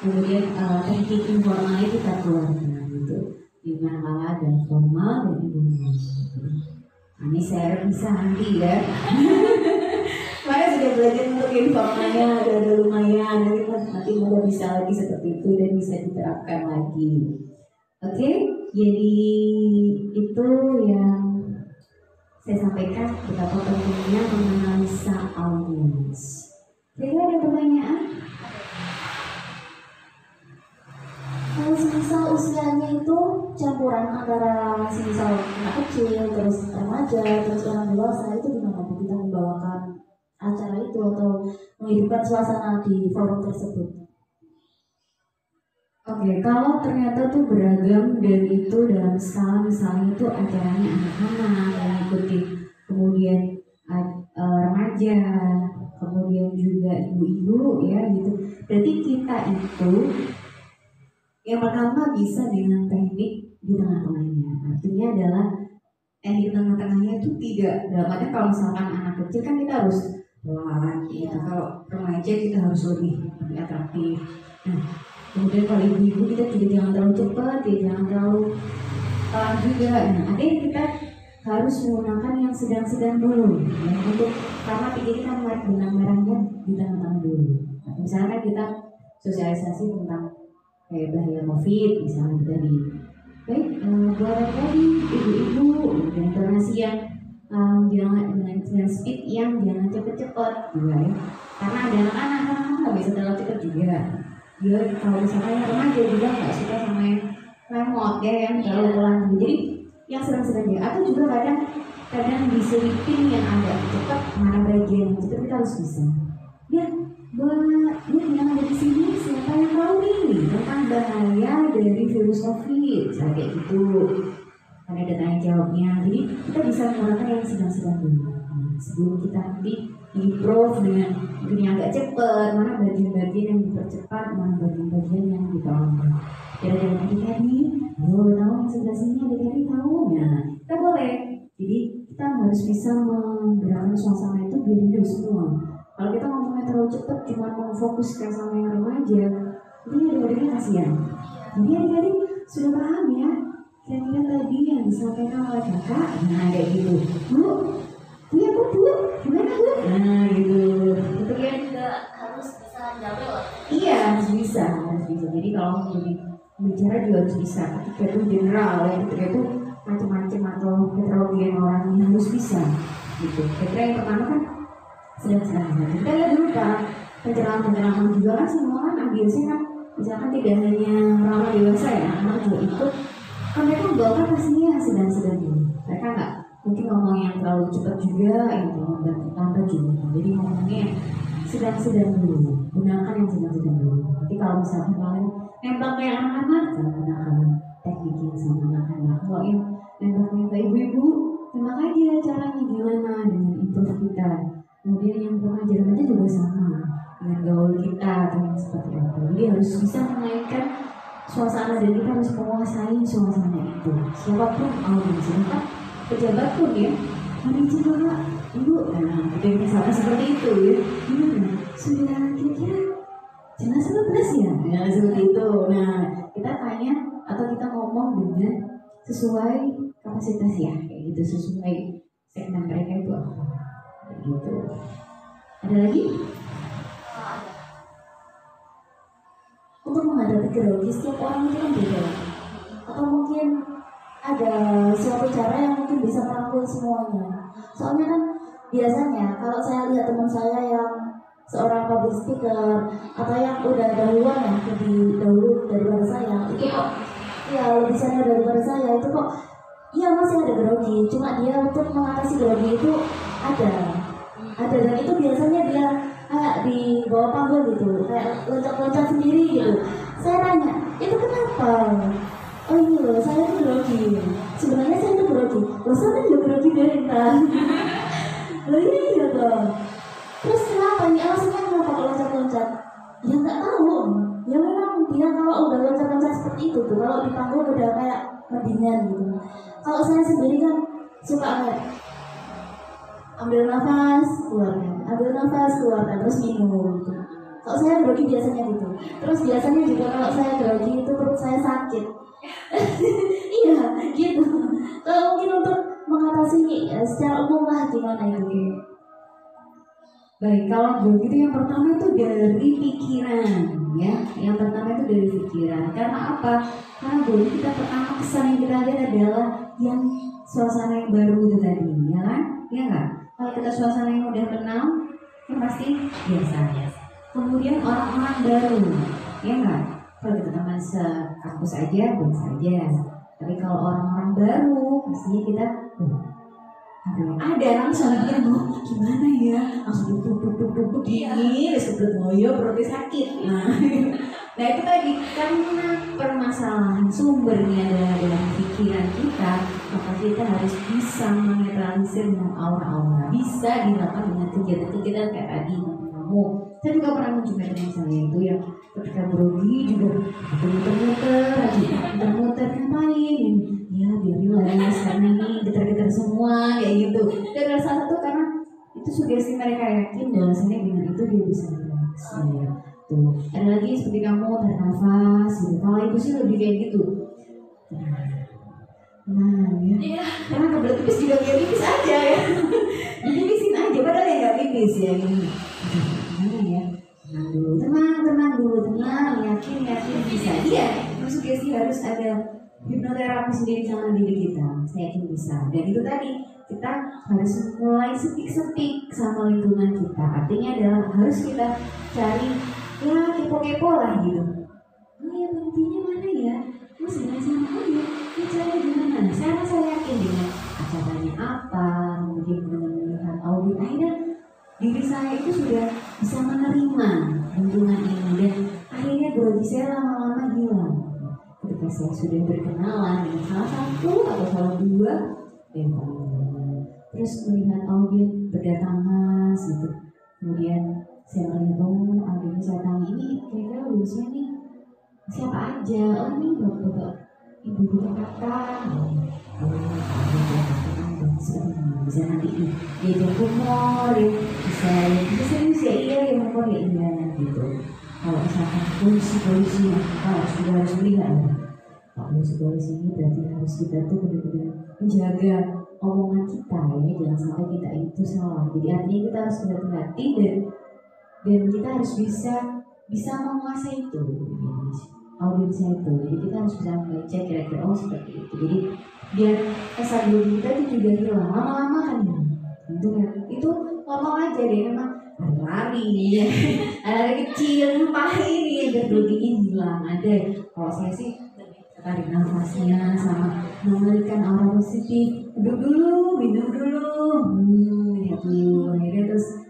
kemudian teknik informalnya kita keluarkan gitu. Dimana kalau ada formal dan informal. Ini saya bisa nanti ya. Saya sudah belajar untuk informalnya ada lumayan, nanti udah bisa lagi seperti itu dan bisa diterapkan lagi. Oke, jadi itu yang saya sampaikan betapa pentingnya menganalisa audiens. Jadi ada pertanyaan? Kalau semisal usianya itu campuran antara semisal anak kecil, terus remaja, terus orang dewasa, itu gimana Bu kita membawakan acara itu atau menghidupkan suasana di forum tersebut? Oke, kalau ternyata tuh beragam dan itu dalam skala misalnya itu acaranya anak-anak yang ikuti, kemudian remaja, kemudian juga ibu-ibu ya gitu. Berarti kita itu yang pertama bisa dengan teknik di tengah-tengahnya. Artinya adalah di tengah-tengahnya itu tidak, dalam artian kalau misalkan anak kecil kan kita harus pelan gitu, kalau remaja kita harus lebih atraktif. Nah kemudian kalau ibu-ibu kita juga jangan terlalu cepat ya, jangan terlalu pelan juga. Nah ada yang kita harus menggunakan yang sedang-sedang dulu ya, untuk karena pikir kita melihat benang merahnya di tengah-tengah dulu. Nah, misalnya kita sosialisasi tentang kayak bahaya COVID misalnya tadi. Baik, buat tadi ibu-ibu dan informasi yang jangan dengan speed yang jangan cepet-cepet juga ya. Karena ada anak-anak nggak bisa terlalu cepet juga. Dia kalau misalnya yang remaja juga nggak suka sama yang lemot ya, yang terlalu pelan. Jadi yang sedang-sedang aja. Atau juga kadang diselipin yang agak cepat, mana bagian yang cepat kita harus bisa. Ya, yang ada di sini siapa yang tahu nih tentang bahaya dari virus COVID, kayak gitu. Kan ada tanya jawabnya, jadi kita bisa menggunakan yang sedang-sedang dulu. Sebelum kita nanti improve dengan mungkin yang agak cepat, mana bagian-bagian yang dipercepat, mana bagian-bagian yang ditolong. Kira-kira tadi, tahu yang sebelah sini adik-adik tahu, nah kita boleh. Jadi kita harus bisa menggerakkan suasana itu biar hidup semua. Kalau kita ngomongnya terlalu cepat, cuma mau fokuskan sama yang remaja, ini adik-adiknya kasihan. Jadi adik-adik sudah paham ya, kira-kira tadi yang disampaikan oleh kakak, nah kayak gitu. Bu, iya bu, gimana bu? Nah gitu. Untuk yang juga harus bisa jawab. iya harus bisa. Jadi kalau bicara juga harus bisa. Ketika itu general ya, ketika itu macam-macam atau heterogen orang yang harus bisa. Gitu. Kira-kira yang pertama kan sedang-sedang. Kita lihat dulu Pak, pencerahan-pencerahan juga kan semua kan biasanya kan, misalkan tidak hanya ramah dewasa ya, anak juga ikut. Kan mereka membawakan pastinya sedang-sedang dulu. Mereka nggak mungkin ngomong yang terlalu cepat juga, yang terlalu lambat juga. Jadi ngomongnya sedang-sedang dulu, gunakan yang sedang-sedang dulu. Nanti kalau misalkan kalian nembak kayak anak-anak, gunakan teknik yang sama anak-anak. Kalau yang nembaknya kayak ibu-ibu, tembak aja caranya gimana dengan improve kita. Kemudian yang remaja-remaja juga sama dengan gaul kita atau yang seperti apa. Jadi harus bisa memainkan suasana dan kita harus menguasai suasana itu. Siapapun audiensnya, kan pejabat pun ya, mari coba ibu. Nah, ada misalnya seperti itu ya. Gimana? Sudah kira-kira jelas apa belas ya? Nah, seperti itu. Nah, kita tanya atau kita ngomong dengan sesuai kapasitas ya, kayak gitu, sesuai segmen mereka itu apa. Gitu. Ada lagi? Untuk menghadapi grogi setiap orang itu kan beda. Atau mungkin ada suatu cara yang mungkin bisa merangkul semuanya. Soalnya kan biasanya kalau saya lihat teman saya yang seorang public speaker atau yang udah dahuluan ya, lebih dahulu daripada saya, itu kok ya lebih senior daripada saya, itu kok iya masih ada grogi. Cuma dia untuk mengatasi grogi itu ada dan itu biasanya dia kayak di bawah panggung gitu, kayak loncat-loncat sendiri gitu. Saya tanya, itu kenapa? Oh ini loh, saya tuh grogi. Sebenarnya saya tuh grogi. Loh saya juga grogi dari entah. Loh iya toh. Terus kenapa? Ini alasannya kenapa kalau loncat-loncat? Ya nggak tahu. Ya memang dia kalau udah loncat-loncat seperti itu tuh, kalau di panggung udah kayak mendingan gitu. Kalau saya sendiri kan suka kayak ambil nafas, keluarkan, terus minum gitu. Kalau saya grogi biasanya gitu. Terus biasanya juga kalau saya grogi itu perut saya sakit. Iya, gitu. Kalau mungkin untuk mengatasi secara umum lah gimana itu? Baik, kalau grogi itu yang pertama itu dari pikiran, ya. Yang pertama itu dari pikiran. Karena apa? Karena grogi kita pertama kesan yang kita lihat adalah yang suasana yang baru itu tadi, ya kan? Ya nggak? Kalau kita suasana yang udah kenal, kan pasti biasa. Kemudian orang-orang baru, ya nggak? Kalau kita teman sekampus aja, biasa aja. Tapi kalau orang-orang baru, pastinya kita, ada langsung yang gimana ya? Langsung duduk dingin, sebelum ngoyo perutnya sakit. Nah itu tadi karena permasalahan sumbernya adalah dalam pikiran kita, maka kita harus bisa menetralisir dengan aura-aura. Bisa dilakukan dengan kegiatan-kegiatan kayak tadi kamu. Saya juga pernah mencoba dengan saya itu yang ketika grogi juga muter-muter ngapain? Ya ya biar relax karena ini getar-getar semua kayak gitu. Dan salah satu karena itu sugesti mereka yakin bahwasanya dengan itu dia bisa relax ya. Tuh ada lagi seperti kamu tarik nafas gitu. Kalau itu sih lebih kayak gitu. Nah ya, karena kebelet pipis juga kayak pipis aja ya. Pipisin aja padahal ya nggak pipis ya gini. Gimana ya? Tenang dulu, yakin bisa. Iya, sugesti harus ada hipnoterapi sendiri sama diri kita. Saya yakin bisa. Dan itu tadi kita harus mulai sepik-sepik sama lingkungan kita. Artinya adalah harus kita cari ya kepo-kepo lah gitu. Oh ya intinya mana ya? Sebenarnya ya? Ini caranya gimana? Saya yakin dengan acaranya apa, kemudian melihat audit akhirnya diri saya itu sudah bisa menerima lingkungan ini dan akhirnya grogi saya lama-lama hilang ketika saya sudah berkenalan dengan salah satu atau salah dua terus melihat audit berdatangan gitu. Kemudian saya melihat audit saya tanya ini kira-kira lulusnya nih siapa aja? Oh ini bapak ibu kakak bisa nanti diajak humor ya, bisa serius ya iya yang humor ya iya gitu. Kalau misalkan polisi harus melihat ya. Kalau polisi ini berarti harus kita tuh benar-benar menjaga omongan kita ya, jangan sampai kita itu salah. Jadi artinya kita harus hati-hati dan kita harus bisa menguasai itu audiensnya itu. Jadi kita harus bisa membaca kira-kira seperti itu. Jadi biar kesan diri kita itu juga hilang lama-lama kan ya. Itu ngomong aja deh memang lari ya. Ada kecil ngapain nih biar groginya hilang. Ada kalau saya sih tarik nafasnya sama memberikan aura positif. Duduk dulu, minum dulu, lihat dulu. Akhirnya terus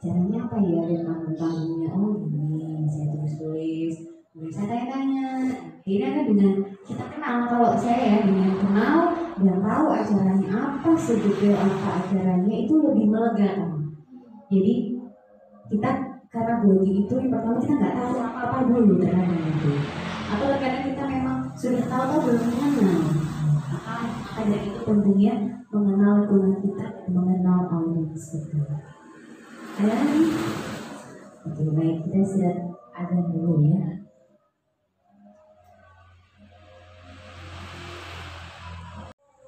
caranya apa ya dan panggungnya gini saya tulis. Saya tanya-tanya, akhirnya kan dengan kita kenal, kalau saya ya dengan kenal dan tahu acaranya apa, sedetail apa acaranya itu lebih melegakan. Jadi kita karena grogi itu yang pertama kita nggak tahu apa-apa dulu terhadap itu. Atau terkadang kita memang sudah tahu belum mengenal. Maka dari itu pentingnya mengenal lingkungan kita, mengenal audiens kita. Ada lagi? Oke, baik kita sudah ada dulu ya.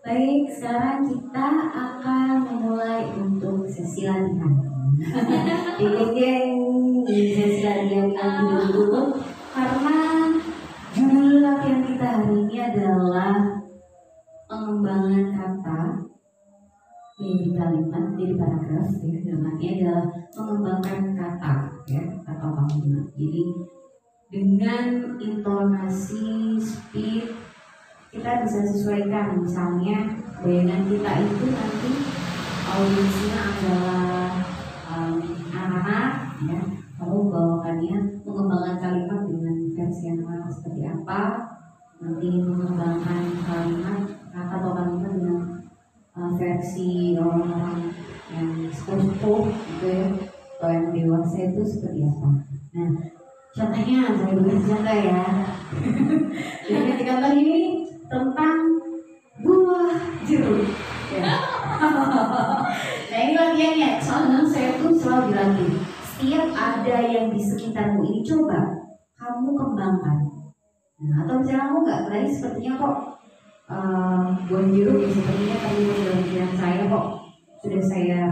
Baik, sekarang kita akan memulai untuk sesi latihan. Jadi sesi latihan dulu karena judul latihan kita hari ini adalah pengembangan kata dari kalimat, dari paragraf ya. Namanya adalah mengembangkan kata ya atau kalimat. Jadi dengan intonasi, speed kita bisa sesuaikan, misalnya bayangan kita itu nanti audiensnya adalah anak-anak ya, lalu bawakannya mengembangkan kalimat dengan versi yang seperti apa, nanti mengembangkan kalimat kata atau kalimat dengan versi orang-orang yang sepuh gitu ya, atau yang dewasa itu seperti apa. Nah contohnya saya beri contoh ya. Jadi ketika kali ini tentang buah jeruk ya. Nah ini latihannya, soalnya saya tuh selalu bilang setiap ada yang di sekitarmu ini coba kamu kembangkan. Nah, atau misalnya kamu nggak tadi sepertinya kok buah jeruk ya sepertinya tadi dalam pikiran saya kok sudah saya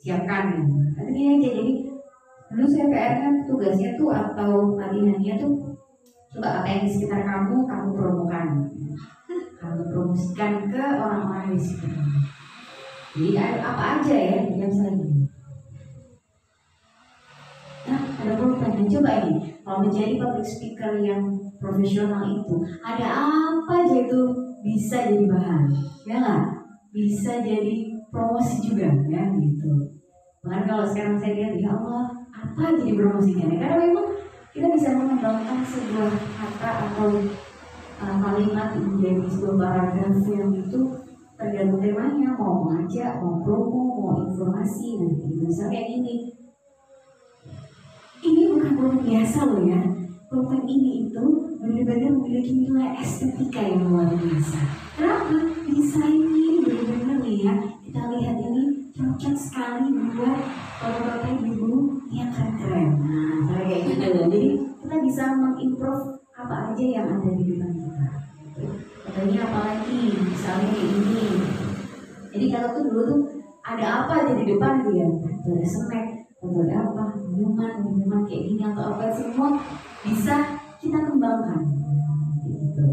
siapkan ya. Artinya aja jadi dulu saya PR-nya tugasnya tuh atau latihannya tuh coba apa yang di sekitar kamu promokan, kamu promosikan ke orang-orang di sekitar. Jadi apa aja ya yang selain. Nah ada pertanyaan coba ini kalau menjadi public speaker yang profesional itu ada apa aja itu bisa jadi bahan, ya nggak? Bisa jadi promosi juga ya gitu. Bahkan kalau sekarang saya lihat ya Allah apa jadi promosinya? Karena memang kita bisa mengembangkan sebuah kata atau kalimat menjadi sebuah paragraf yang itu tergantung temanya, mau mengajak, mau promo, mau informasi, nah gitu. Misalnya kayak ini bukan promo biasa loh ya. pulpen ini itu benar-benar memiliki nilai estetika yang luar biasa. Kenapa? Desainnya benar-benar nih ya, kita lihat ini cocok sekali buat bapak-bapak ibu yang keren-keren. Nah, kayak gitu. Jadi kita bisa mengimprove apa aja yang ada di depan kita. Katanya apalagi, misalnya kayak ini. Jadi kalau tuh dulu tuh ada apa aja di depan tuh ya, ada snack, atau ada apa, minuman kayak gini atau apa, semua bisa kita kembangkan. Gitu.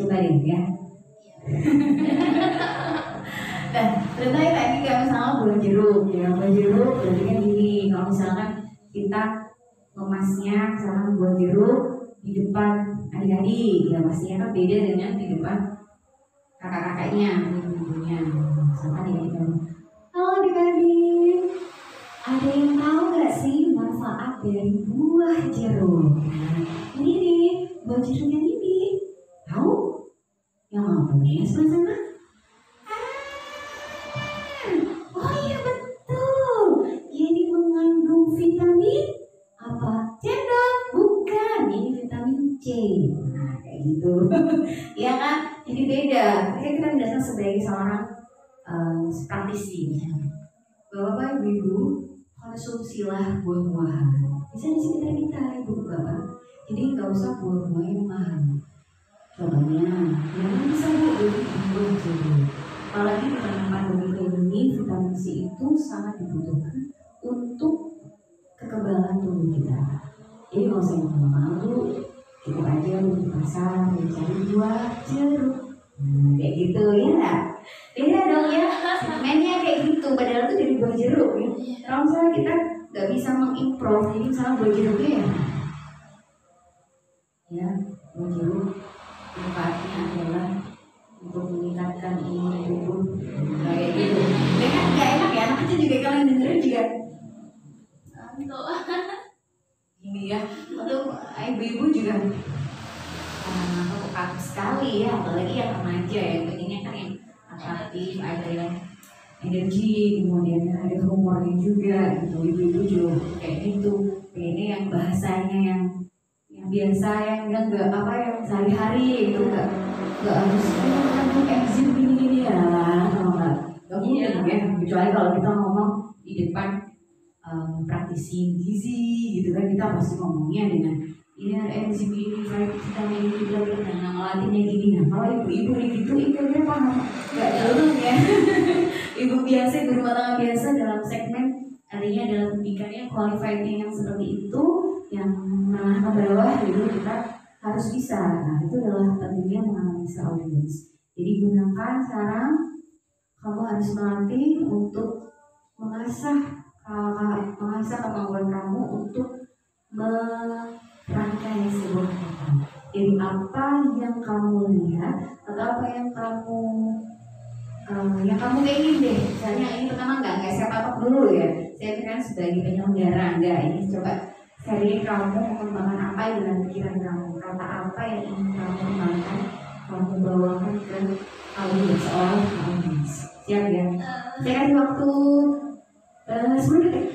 Coba deh ya. Nah, contohnya tadi kayak misalnya buah jeruk, ya buah jeruk berarti kan gini. Kalau misalkan kita memasnya, misalkan buah jeruk di depan adik-adik, ya pastinya kan beda dengan di depan kakak-kakaknya, ibunya. Misalkan ya kita, halo adik-adik, ada yang tahu nggak sih manfaat dari buah jeruk? Nah, ini nih buah jeruk yang ini, tahu? Yang apa nih? Sebelah sana? Oh iya betul, ini mengandung vitamin apa? Cendol? Bukan, ini vitamin C. Nah kayak gitu, ya kan? Jadi beda. Ketika kita menjelaskan sebagai seorang praktisi, bapak ibu konsumsilah buah-buahan. Bisa di sekitar kita, ibu bapak. Jadi nggak usah buah-buah yang mahal. Contohnya, yang bisa beli buah jeruk. Apalagi di tengah pandemi kayak gini, vitamin C itu sangat dibutuhkan untuk kekebalan tubuh kita. Jadi nggak usah yang malu, cukup aja di pasar mencari buah jeruk. Kayak gitu ya. Beda dong ya, segmennya kayak gitu. Padahal itu dari buah jeruk ya. Kalau misalnya kita nggak bisa mengimprove, jadi misalnya buah jeruknya ya buah jeruk manfaatnya adalah untuk meningkatkan imun tubuh kayak gitu. Ya kan nggak enak ya, anak kecil juga kalian dengerin juga. Ini ya, untuk ibu-ibu juga peka sekali ya, apalagi yang remaja ya, pengennya kan yang atraktif, ada yang energi, kemudian ada humornya juga gitu. Ibu-ibu juga kayak gitu, pengennya yang bahasanya yang biasa, yang enggak apa yang sehari-hari gitu, enggak harus eksim gini-gini ya lah, nggak mungkin ya, kecuali kalau kita ngomong di depan praktisi gizi gitu kan, kita pasti ngomongnya dengan ini ada enzim ini, vitamin ini, bla-bla, nah ngelatinnya gini. Nah kalau ibu-ibu gitu, kira-kira paham? Nggak jauh ya. Ibu biasa, ibu rumah tangga biasa dalam segmen, artinya dalam pendidikannya qualifiednya yang seperti itu, yang menengah ke bawah gitu, kita harus bisa. Nah itu adalah pentingnya menganalisa audiens. Jadi gunakan sekarang, kamu harus melatih untuk mengasah kemampuan kamu untuk merangkai sebuah kata. Jadi apa yang kamu lihat atau apa yang kamu ingin deh. Misalnya ini pertama nggak saya patok dulu ya. Saya kan sebagai penyelenggara enggak. Ini coba cari kamu mengembangkan apa yang dalam pikiran kamu. Kata apa yang ingin kamu kembangkan, kamu bawakan ke audiens, seorang audiens. Siap ya? Saya kasih waktu 10 detik.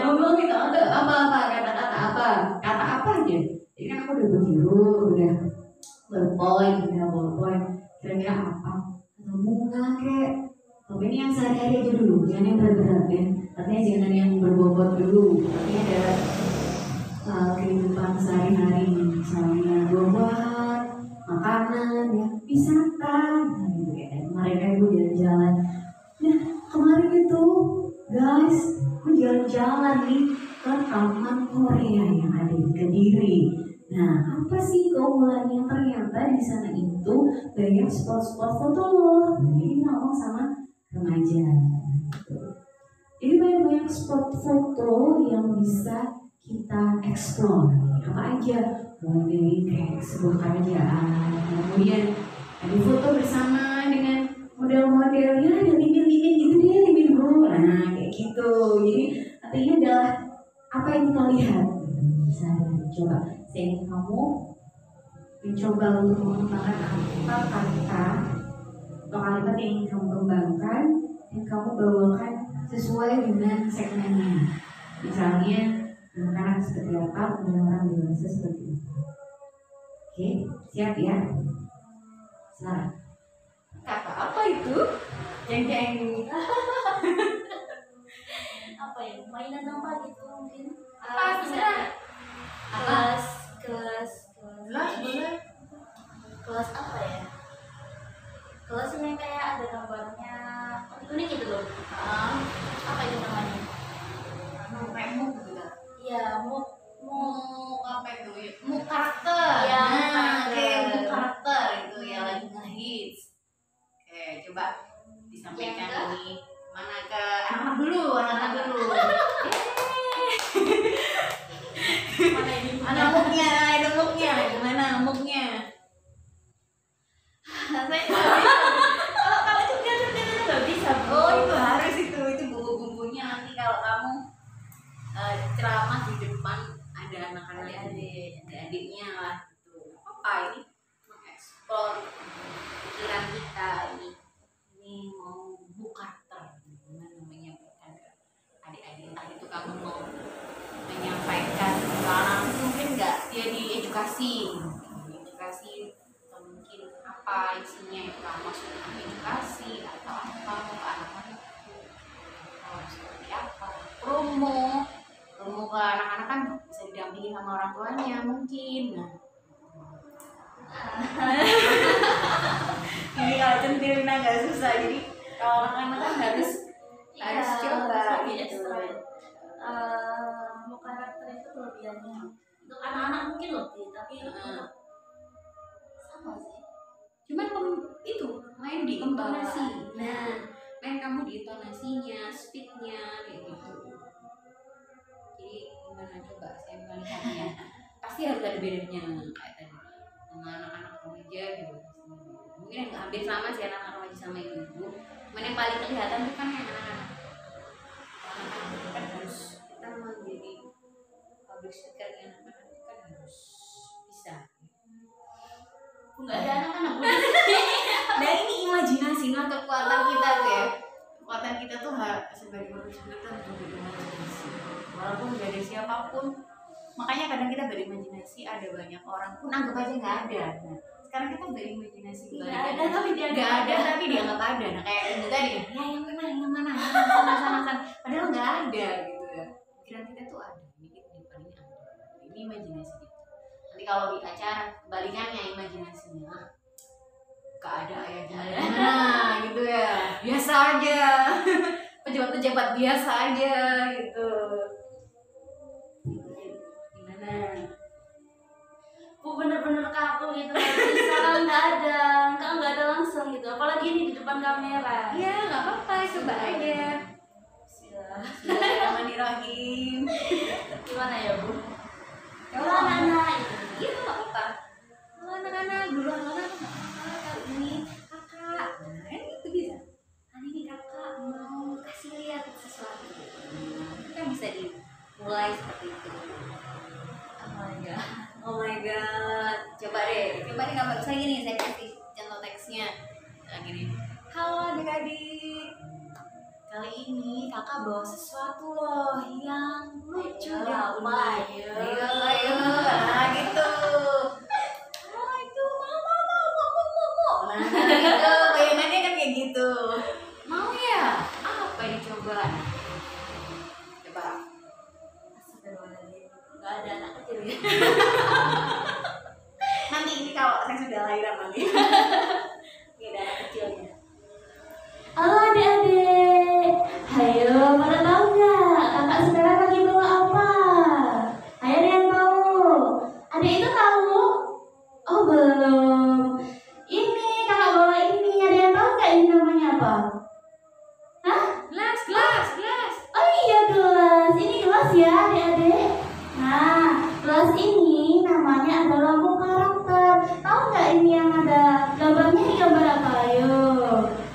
Ngomong gitu, apa kata apa aja. Jadi kan aku udah berjuru, udah ballpoint, kira-kira apa? Bunga kek. Tapi ini yang sehari-hari aja dulu, jangan yang berat-berat ya. Artinya jangan yang berbobot dulu. Artinya ada kehidupan sehari-hari, misalnya buah-buahan, makanan, ya, wisata, gitu ya. Mereka itu jalan-jalan. Nah kemarin itu, guys, aku jalan-jalan nih ke Taman Korea yang ada di Kediri. Nah, apa sih keunggulannya? Ternyata di sana itu banyak spot-spot foto loh. Nah, ini ngomong sama remaja. Jadi banyak spot foto yang bisa kita explore. Apa aja? Mulai dari kayak sebuah kerajaan, kemudian ada foto bersama dengan model-modelnya, ada limin-limin gitu deh, limin bro. Nah, kayak gitu. Jadi artinya adalah apa yang kita lihat. Bisa coba. Saya ingin kamu mencoba untuk mengembangkan apa kata atau kalimat yang ingin kamu kembangkan dan kamu bawakan sesuai dengan segmennya. Misalnya anak-anak seperti apa, dan orang dewasa seperti apa. Oke, siap ya? Silakan. Kata apa itu? Jeng-jeng. Apa ya, mainan apa gitu mungkin. Terserah. kelas kelas Jelas boleh. kelas apa ya, kelas yang kayak ada gambarnya unik gitu loh. Apa itu namanya? Remuk gitu. Iya, muk Apa itu? Muk karakter. Iya, Nah, muk karakter. oke, muk karakter itu yang lagi ngehits. Oke, coba disampaikan Yang ke? ini mana ke anak-anak dulu, anak-anak dulu. mana ini? Mana muknya? Ada muknya. Gimana muknya? Kalau cuplikan itu nggak bisa. Oh, itu harus itu bumbu-bumbunya nanti kalau kamu ceramah di depan ada anak-anak adik-adiknya lah gitu. Apa ini mengeksplor pikiran kita ini mau buka gimana namanya bukan adik-adik entah itu kamu mau menyampaikan sekarang mungkin nggak dia di edukasi atau mungkin apa isinya yang kamu maksudnya edukasi atau apa ke anak-anak seperti apa promo ke anak-anak kan bisa didampingi sama orang tuanya mungkin. Jadi kalau centilin agak susah, jadi kalau anak-anak kan harus coba gitu. Mau karakter itu kelebihannya untuk anak-anak mungkin lebih, tapi untuk sama sih. Cuman itu main di intonasi. Nah, Main kamu di intonasinya, speednya kayak gitu. Jadi gimana coba saya melihatnya? Pasti harus ada bedanya kayak tadi sama anak-anak remaja gitu. Mungkin yang hampir sama sih anak-anak remaja sama ibu-ibu. Cuman yang paling kelihatan itu kan yang anak-anak. Anak-anak kan harus kita menjadi public speaker yang anak-anak kan harus bisa. nggak ada anak-anak. Nah ini imajinasi, nah kekuatan kita tuh ya. Kekuatan kita tuh sebagai manusia kita harus berimajinasi. Walaupun gak ada siapapun, makanya kadang kita berimajinasi ada banyak orang pun anggap aja nggak ada. Nah, sekarang kita berimajinasi Nggak ada, tapi dia nggak ada tapi dia nggak ada. Nah kayak itu tadi, ya yang mana, sana. Padahal nggak ada gitu ya. Pikiran kita tuh ada, mikir di depannya ada. Ini imajinasi kita. Nanti kalau di acara kebalikannya imajinasinya gak ada ya gimana gitu ya, biasa aja. Pejabat-pejabat biasa aja gitu. Gimana? Aku bener-bener kaku gitu, nggak bisa, nggak ada langsung gitu, apalagi ini di depan kamera. Iya nggak apa-apa, coba aja. Bismillahirrahmanirrahim. Gimana ya Bu? Kalau anak-anak iya nggak apa-apa. Kalau anak-anak dulu anak-anak kali ini kakak, nah itu bisa. Kali ini kakak mau kasih lihat sesuatu. Kita bisa dimulai seperti itu. Oh my god, coba deh nggak bagus lagi nih, saya kasih contoh teksnya. Kayak gini. Halo adik-adik, kali ini kakak bawa sesuatu loh yang lucu dan unik. Ayo, nah gitu. Oh itu mau. Nah gitu, bayangannya kan kayak gitu. Mau ya? Apa yang coba? Coba. nggak ada anak kecil ya. Nanti ini kalau saya sudah lahiran nanti. Ini ada anak kecilnya. Halo adik-adik, hayo pada tahu nggak kakak sekarang lagi bawa apa? Ayo ada yang tahu? Adik itu tahu? Oh belum. Ini kakak bawa ini, ada yang tahu nggak ini namanya apa? Hah? Gelas. Oh iya gelas, ini gelas ya adik-adik. Nah, gelas ini namanya adalah buku karakter. Tahu nggak ini yang ada gambarnya, ini gambar apa? Ayo.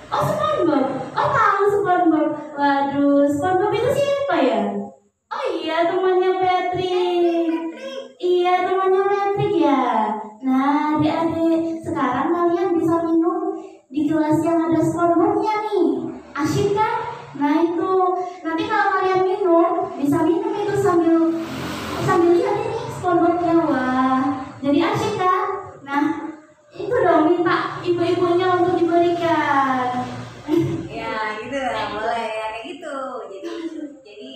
Oh SpongeBob. Oh tahu SpongeBob. Waduh, SpongeBob itu siapa ya? Oh iya temannya Patrick. Iya temannya Patrick ya. Nah adik-adik, sekarang kalian bisa minum di gelas yang ada SpongeBob-nya nih. Asyik kan? Nah itu, nanti kalau kalian minum, bisa minum itu sambil sambil lihat ini SpongeBob-nya, wah jadi asyik kan. Nah itu dong minta ibu-ibunya untuk diberikan. Ya gitu lah, boleh ya kayak gitu. Jadi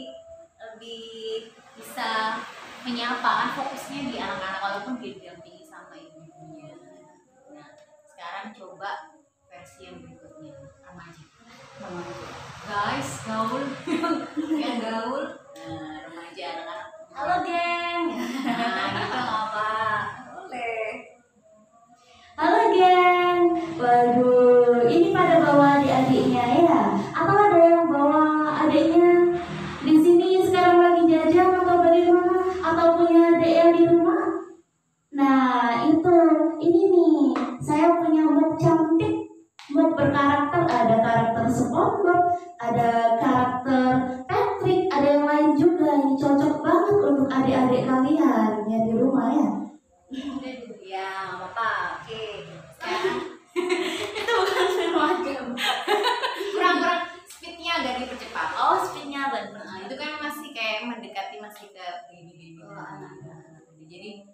lebih bisa menyapa kan, fokusnya di anak-anak walaupun dia didampingi sama ibunya. Nah sekarang coba versi yang berikutnya, remaja. Guys, gaul yang gaul. Nah remaja, anak-anak. Halo geng. Nah gitu apa? Boleh. Halo geng, waduh ini pada bawa adik-adiknya ya? Atau ada yang bawa adiknya di sini sekarang lagi jajan atau bagaimana? Atau punya adik yang di rumah? Nah itu, ini nih, saya punya mug cantik, mug berkarakter, ada karakter SpongeBob, ada karakter Patrick, ada yang lain juga. Ini cocok banget untuk adik-adik kalian yang di rumah ya. Ya nggak apa-apa. Oke sekarang itu bukan remaja, kurang speednya agak dipercepat. Oh speednya agak itu kan masih kayak mendekati masih ke baby anak-anak. Jadi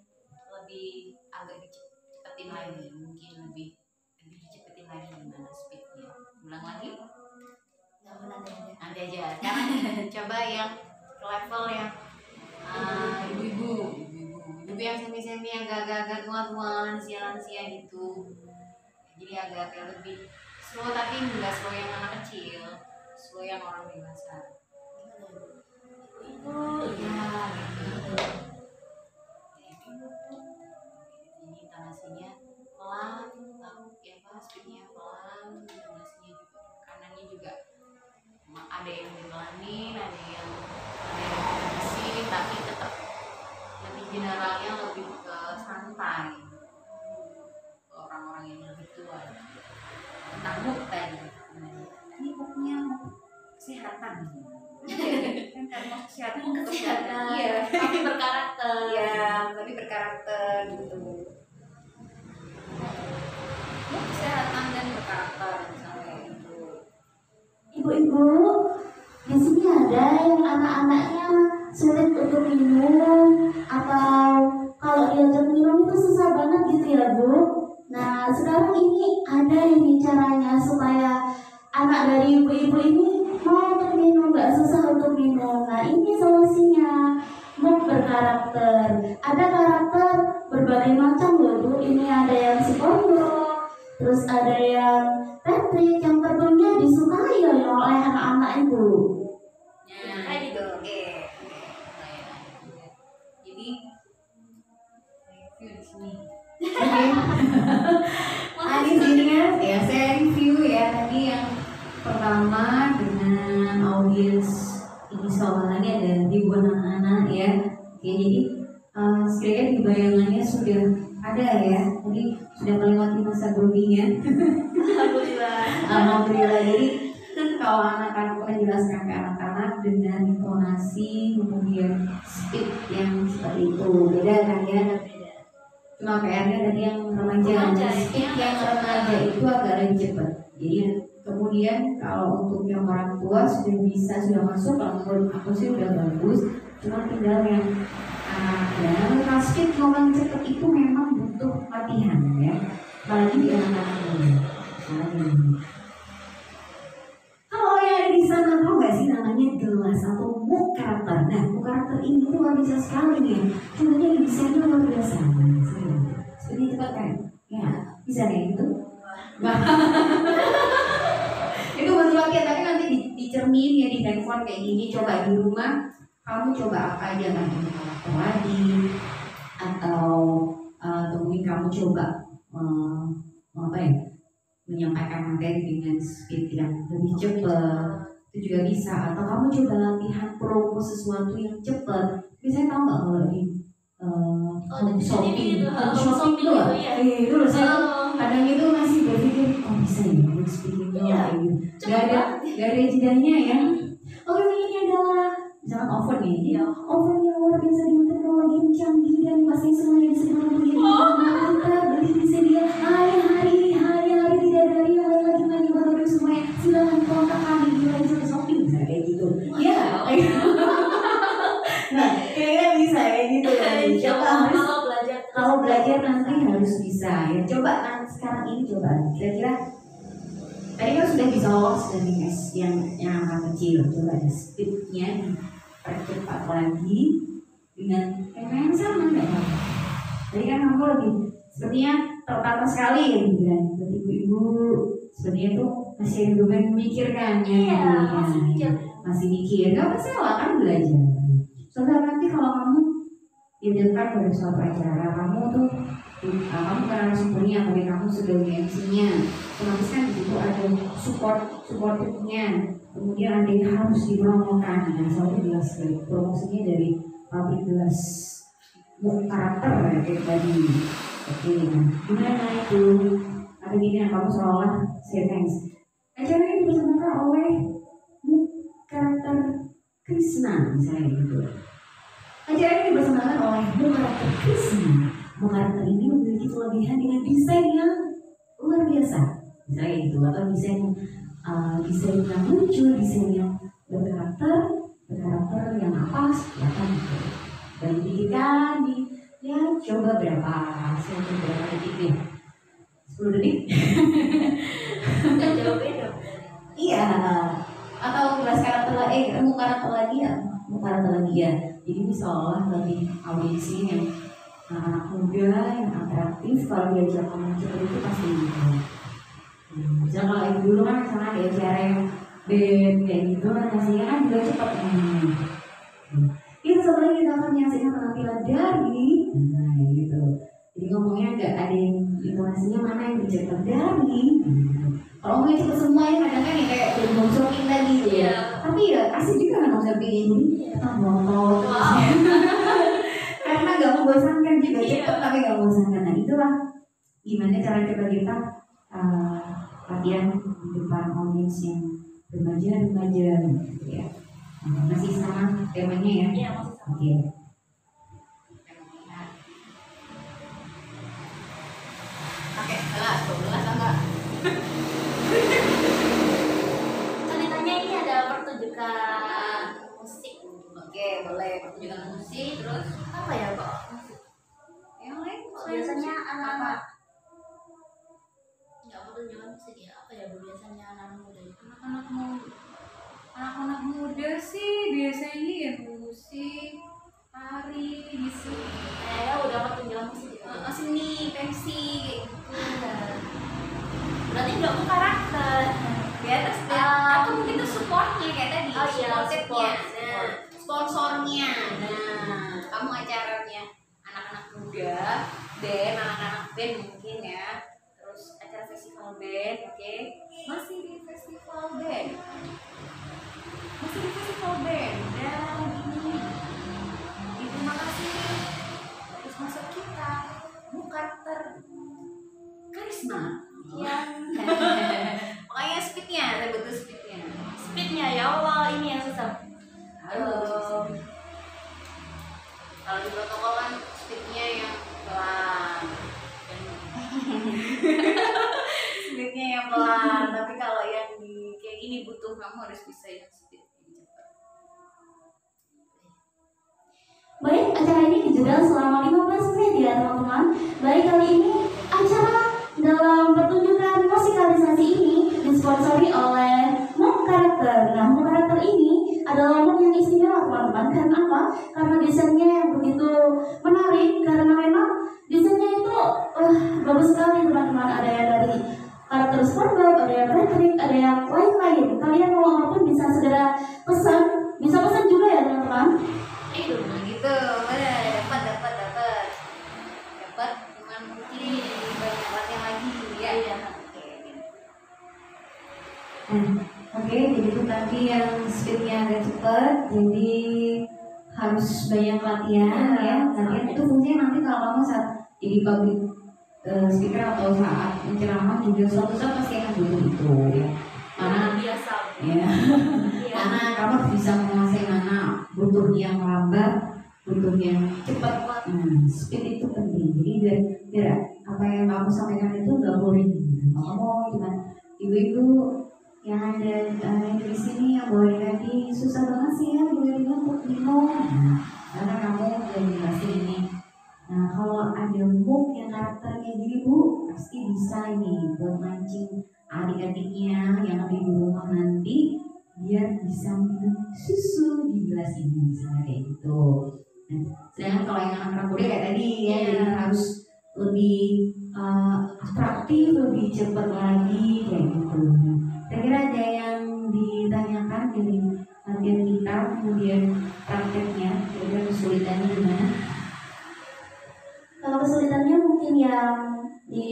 lebih agak dicepetin lagi, mungkin lebih dicepetin lagi gimana speednya. Ulang lagi. Nanti aja. Sekarang coba yang ke level yang ibu-ibu yang semi-semi yang agak-agak tua-tua, lansia gitu. Jadi agak kayak lebih slow, tapi nggak slow yang anak kecil, slow yang orang dewasa. Ya gitu. Jadi intonasinya pelan, ya apa speednya pelan, intonasinya juga kanannya juga ada yang dipelanin, ada yang mesin, tapi tetap lebih generalnya lebih ke santai. Orang-orang yang lebih tua tentang mood tadi. Ini moodnya kesehatan. Kan mau kesehatan. Iya. Tapi berkarakter. Iya, tapi berkarakter gitu. Mood kesehatan dan berkarakter misalnya gitu. Ibu-ibu, di sini ada yang anak-anaknya sulit untuk minum atau kalau diajak minum itu susah banget gitu ya Bu. Nah sekarang ini ada ini caranya supaya anak dari ibu-ibu ini mau untuk minum, gak susah untuk minum. Nah ini solusinya, mau berkarakter. Ada karakter berbagai macam loh Bu. Ini ada yang SpongeBob, terus ada yang Patrick yang tentunya disukai oleh anak-anak itu. Nah, kayak gitu. Oke. Jadi review di sini. Intinya ya saya review ya tadi yang pertama dengan audiens ini soalannya ada ribuan anak-anak ya. Oke, jadi sekiranya di bayangannya sudah ada ya, jadi sudah melewati masa groomingnya. Alhamdulillah. Jadi kalau anak-anak menjelaskan ke anak-anak dengan intonasi kemudian speed yang seperti itu beda kan ya. Cuma PR-nya tadi yang remaja, speed yang remaja itu agak lebih cepat. Jadi kemudian kalau untuk yang orang tua sudah masuk, kalau menurut aku sih udah bagus. Cuma tinggal yang anak-anak. Kalau speed ngomong cepat itu memang butuh latihan ya, apalagi di anak-anak muda. Kalau yang ada di sana tahu nggak sih namanya gelas atau mug karakter? Nah, mug karakter ini tuh luar biasa sekali nih. Contohnya di desainnya luar biasa. Seperti cepat kan? Ya, bisa kayak gitu. Itu butuh latihan, tapi nanti dicermin ya di handphone kayak gini. Coba di rumah, kamu coba apa aja kan? Karakter lagi, atau tungguin kamu coba apa ya? Menyampaikan materi dengan speed yang lebih cepat, itu juga bisa. Atau kamu coba latihan promo sesuatu yang cepat. Biasanya tahu nggak kalau di shopping itu ya? Itu loh saya kadang itu masih berpikir bisa ya untuk speaking kayak gitu. Gak ada jedanya ya. Oke, ini adalah misalkan oven nih, oven yang luar biasa dengan teknologi yang canggih dan pasti semuanya bisa dibantu kita beli di sini hari-hari tidak dari yang lagi baru semuanya silakan kontak kami di Legend Shopping misalnya kayak gitu. Ya, nah kira-kira bisa kayak sekarang ini coba kira-kira tadi kan sudah disolve dan yang angka kecil, coba di speednya dipercepat lagi dengan tema yang sama nggak apa? Tadi kan kamu lebih sepertinya tertata sekali ya bilang, berarti ibu-ibu sepertinya tuh masih ada beban memikirkan ya, masih mikir, nggak masalah kan belajar. Soalnya nanti kalau kamu diadakan pada suatu acara, kamu tuh kamu karena sumbernya, tapi kamu sudah MC-nya, otomatis kan di situ ada supportnya, kemudian ada yang harus dipromokan, dan selalu jelas dari promosinya dari pabrik gelas karakter ya, kayak tadi. Oke, nah gimana itu? Ada gini yang kamu seolah thanks. Acara ini dipersembahkan oleh karakter Krishna misalnya gitu. Acara ini dipersembahkan oleh karakter Krishna. Karakter ini memiliki kelebihan dengan desain yang luar biasa, misalnya gitu, atau desain yang lucu, desain yang berkarakter yang apa, ya kan gitu. Dan dipikirkan ya coba berapa detik nih? 10 detik? Nggak jauh beda. Iya, atau kelas karakter lagi ya. Jadi misalnya bagi audisi yang anak muda yang atraktif, kalau diajak ngomong seperti itu pasti gitu. Misalnya kalau yang dulu kan misalnya ada acara yang band kayak gitu kan hasilnya kan juga cepat itu sebenarnya kita akan menyaksikan penampilan dari gitu. Jadi ngomongnya nggak ada yang intonasinya mana yang dicepat dari. Kalau ngomongnya cepet semua ya kadang kan ya kayak belum shopping tadi gitu ya. Tapi ya asik juga kan shopping ini. Motor. Karena gak membosankan juga, cepat tapi gak membosankan. Nah itulah gimana cara kita latihan di depan audiens yang remaja gitu ya. Masih sama temanya ya? Iya, masih sama. Oke. Oke, kelas 12 enggak? Ceritanya ini ada pertunjukan musik. Oke, boleh pertunjukan musik. Terus apa ya kok? Yang lain biasanya anak-anak nggak pertunjukan musik ya? Apa ya biasanya anak muda? Anak-anak muda sih biasanya ya musik, tari, bisu. Ya udah pertunjukan musik. Seni, pensi, gitu. Berarti nggak ke karakter. Ya terus atau mungkin itu supportnya kayak tadi. Oh iya, supportnya. support. Sponsornya. Nah, kamu acaranya anak-anak muda, anak-anak band mungkin ya. Terus acara festival band, oke. Masih di festival band. Dan ini terima kasih. Terus masuk kita karakter karisma. Makanya speednya, saya butuh speednya. Ya Allah, ini yang susah. Kalau di protokol kan speednya yang pelan. Speednya yang pelan, tapi kalau yang di kayak gini butuh kamu harus bisa yang speed yang cepat. Baik, acara ini dijeda selama 15 menit ya teman-teman. Baik, kali ini acara dalam pertunjukan musikalisasi ini disponsori oleh Mock Karakter. Nah, Mock Karakter ini adalah mock yang istimewa teman-teman. Karena apa? Karena desainnya yang begitu menarik. Karena memang desainnya itu bagus sekali teman-teman. Ada yang dari karakter SpongeBob, ada yang Patrick, ada yang lain-lain. Kalian mau apapun bisa segera pesan. Bisa pesan juga ya teman-teman. Itu gitu, dapat cuman mungkin banyak latihan lagi ya. Oke, jadi itu tadi yang speednya agak cepat, jadi harus banyak latihan ya. Latihan itu fungsinya nanti kalau kamu saat jadi public speaker atau saat menceramah juga suatu saat pasti akan butuh itu ya. Karena biasa ya, karena kamu bisa menguasai mana butuh yang lambat, butuh yang cepat. Speed itu penting. Jadi biar apa yang kamu sampaikan itu nggak boring. Kamu cuma ibu-ibu yang ada di sini yang bawa tadi susah banget sih ya juga untuk minum. Karena kamu udah jelasin ini. Nah kalau ada book yang karakternya gini bu, pasti bisa ini buat mancing adik-adiknya yang ada di rumah nanti biar bisa minum susu di gelas ini misalnya kayak gitu. Nah, sedangkan kalau yang anak kuliah kayak tadi ya, jadi harus lebih atraktif, lebih cepat lagi kayak gitu. Kira-kira ada yang ditanyakan dari latihan kita, kemudian prakteknya, kira-kira kesulitannya gimana? Kalau kesulitannya mungkin yang di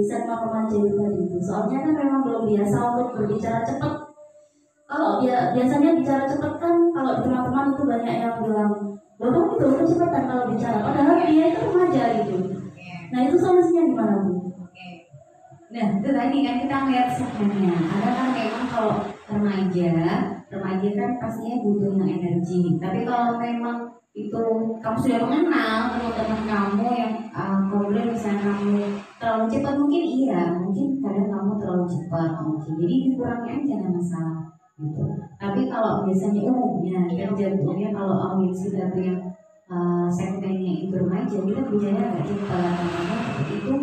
segmen remaja itu tadi itu, soalnya kan memang belum biasa untuk berbicara cepat. Kalau biasanya bicara cepat kan, kalau di teman-teman itu banyak yang bilang, "Bapak itu kecepatan kalau bicara," padahal dia itu remaja gitu. Nah itu solusinya gimana Bu? Nah itu tadi kan kita ngeliat segmennya. Ada kan memang kalau remaja kan pastinya butuh yang energi. Tapi kalau memang itu kamu sudah mengenal teman-teman kamu yang kemudian misalnya kamu terlalu cepat, mungkin iya, mungkin kadang kamu terlalu cepat mungkin. Jadi dikurangi aja, nggak masalah gitu. Tapi kalau biasanya umumnya dan jatuhnya kalau audiens kita tuh yang segmennya itu remaja, kita bicara agak cepat, karena itu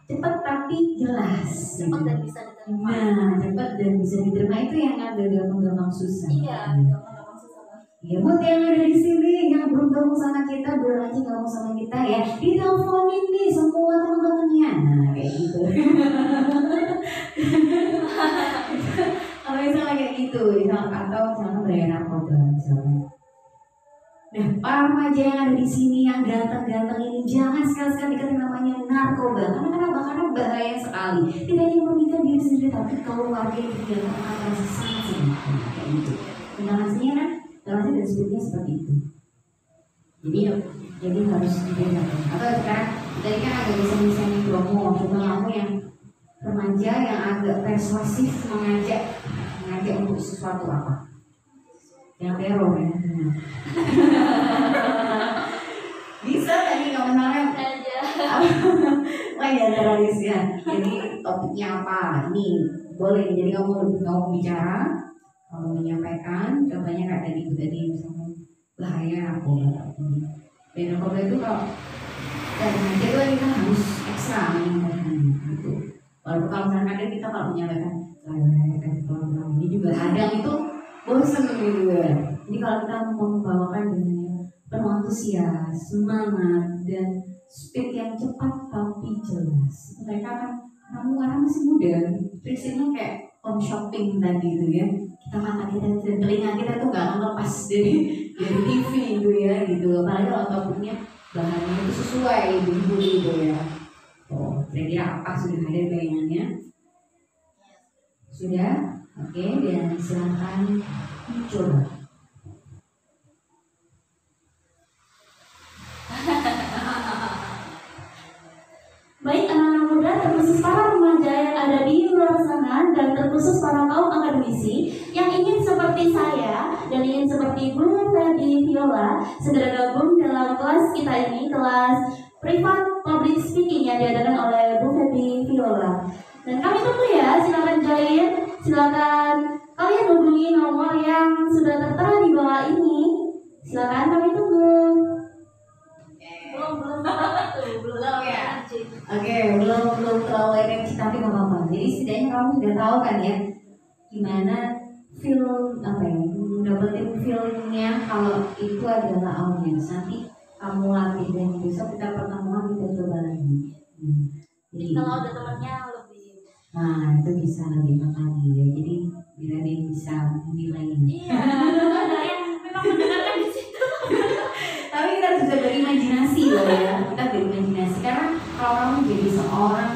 cepat tapi jelas, Cepat dan bisa diterima. nah cepat dan bisa diterima itu yang agak gampang susah. Iya, gampang susah banget. Ya buat yang ada di sini yang belum gabung sama kita, belum aja gabung sama kita ya, diteleponin nih semua teman-temannya, nah kayak gitu. Kalau misalnya kayak gitu, atau misalnya bayar narkoba misalnya. Nah, para remaja yang ada di sini yang ganteng-ganteng ini jangan sekali-sekali dikatakan namanya narkoba. Karena bahaya sekali. Tidak hanya merugikan diri sendiri, tapi keluarga yang juga akan sangat sedih kayak gitu. Penjelasannya kan, penjelasan dan sebutnya seperti itu. Jadi harus dibedakan. Atau sekarang tadi kan agak bisa nih promo, coba kamu yang remaja yang agak persuasif mengajak untuk sesuatu apa? Yang teror ya. Bisa tadi kalau misalnya ya teroris ya. Jadi topiknya apa? Ini boleh. Jadi kamu bicara, kamu menyampaikan. Contohnya kayak tadi misalnya bahaya narkoba. Dan narkoba itu kalau dan itu kita harus ekstra menyampaikan gitu. Walaupun kalau misalnya kita kalau menyampaikan ini juga kadang itu bosan gitu ya. Jadi kalau kita membawakan dengan penuh antusias, semangat dan speed yang cepat tapi jelas, mereka kan kamu masih muda, prinsipnya kayak home shopping tadi itu ya. Mata kita dan telinga kita tuh nggak akan lepas dari TV itu ya gitu. Apalagi kalau topiknya bahannya itu sesuai gitu ya. Oh, kira-kira apa sudah ada bayangannya? Sudah? Oke, dan silakan dicoba. Baik anak-anak muda, terkhusus para remaja yang ada di luar sana dan terkhusus para kaum akademisi yang ingin seperti saya dan ingin seperti Bu Feby Viola, segera gabung dalam kelas kita ini, kelas privat public speaking yang diadakan oleh Bu Feby Viola. Dan kami tunggu ya, silakan join, silakan kalian hubungi nomor yang sudah tertera di bawah ini. Silakan kami tunggu. Belum ya. Oke, belum terlalu energi tapi nggak apa-apa. Jadi setidaknya kamu sudah tahu kan ya gimana feel dapetin feelingnya kalau itu adalah audiens. Nanti kamu latih dan besok kita pertemuan kita coba lagi. Jadi Kalau ada temannya lebih. Nah itu bisa lebih lagi ya. Jadi biar dia bisa menilainya. Iya, ada yang memang mendengarkan di situ. Tapi kita harus bisa berimajinasi loh ya. Kita berimajinasi karena kalau kamu jadi seorang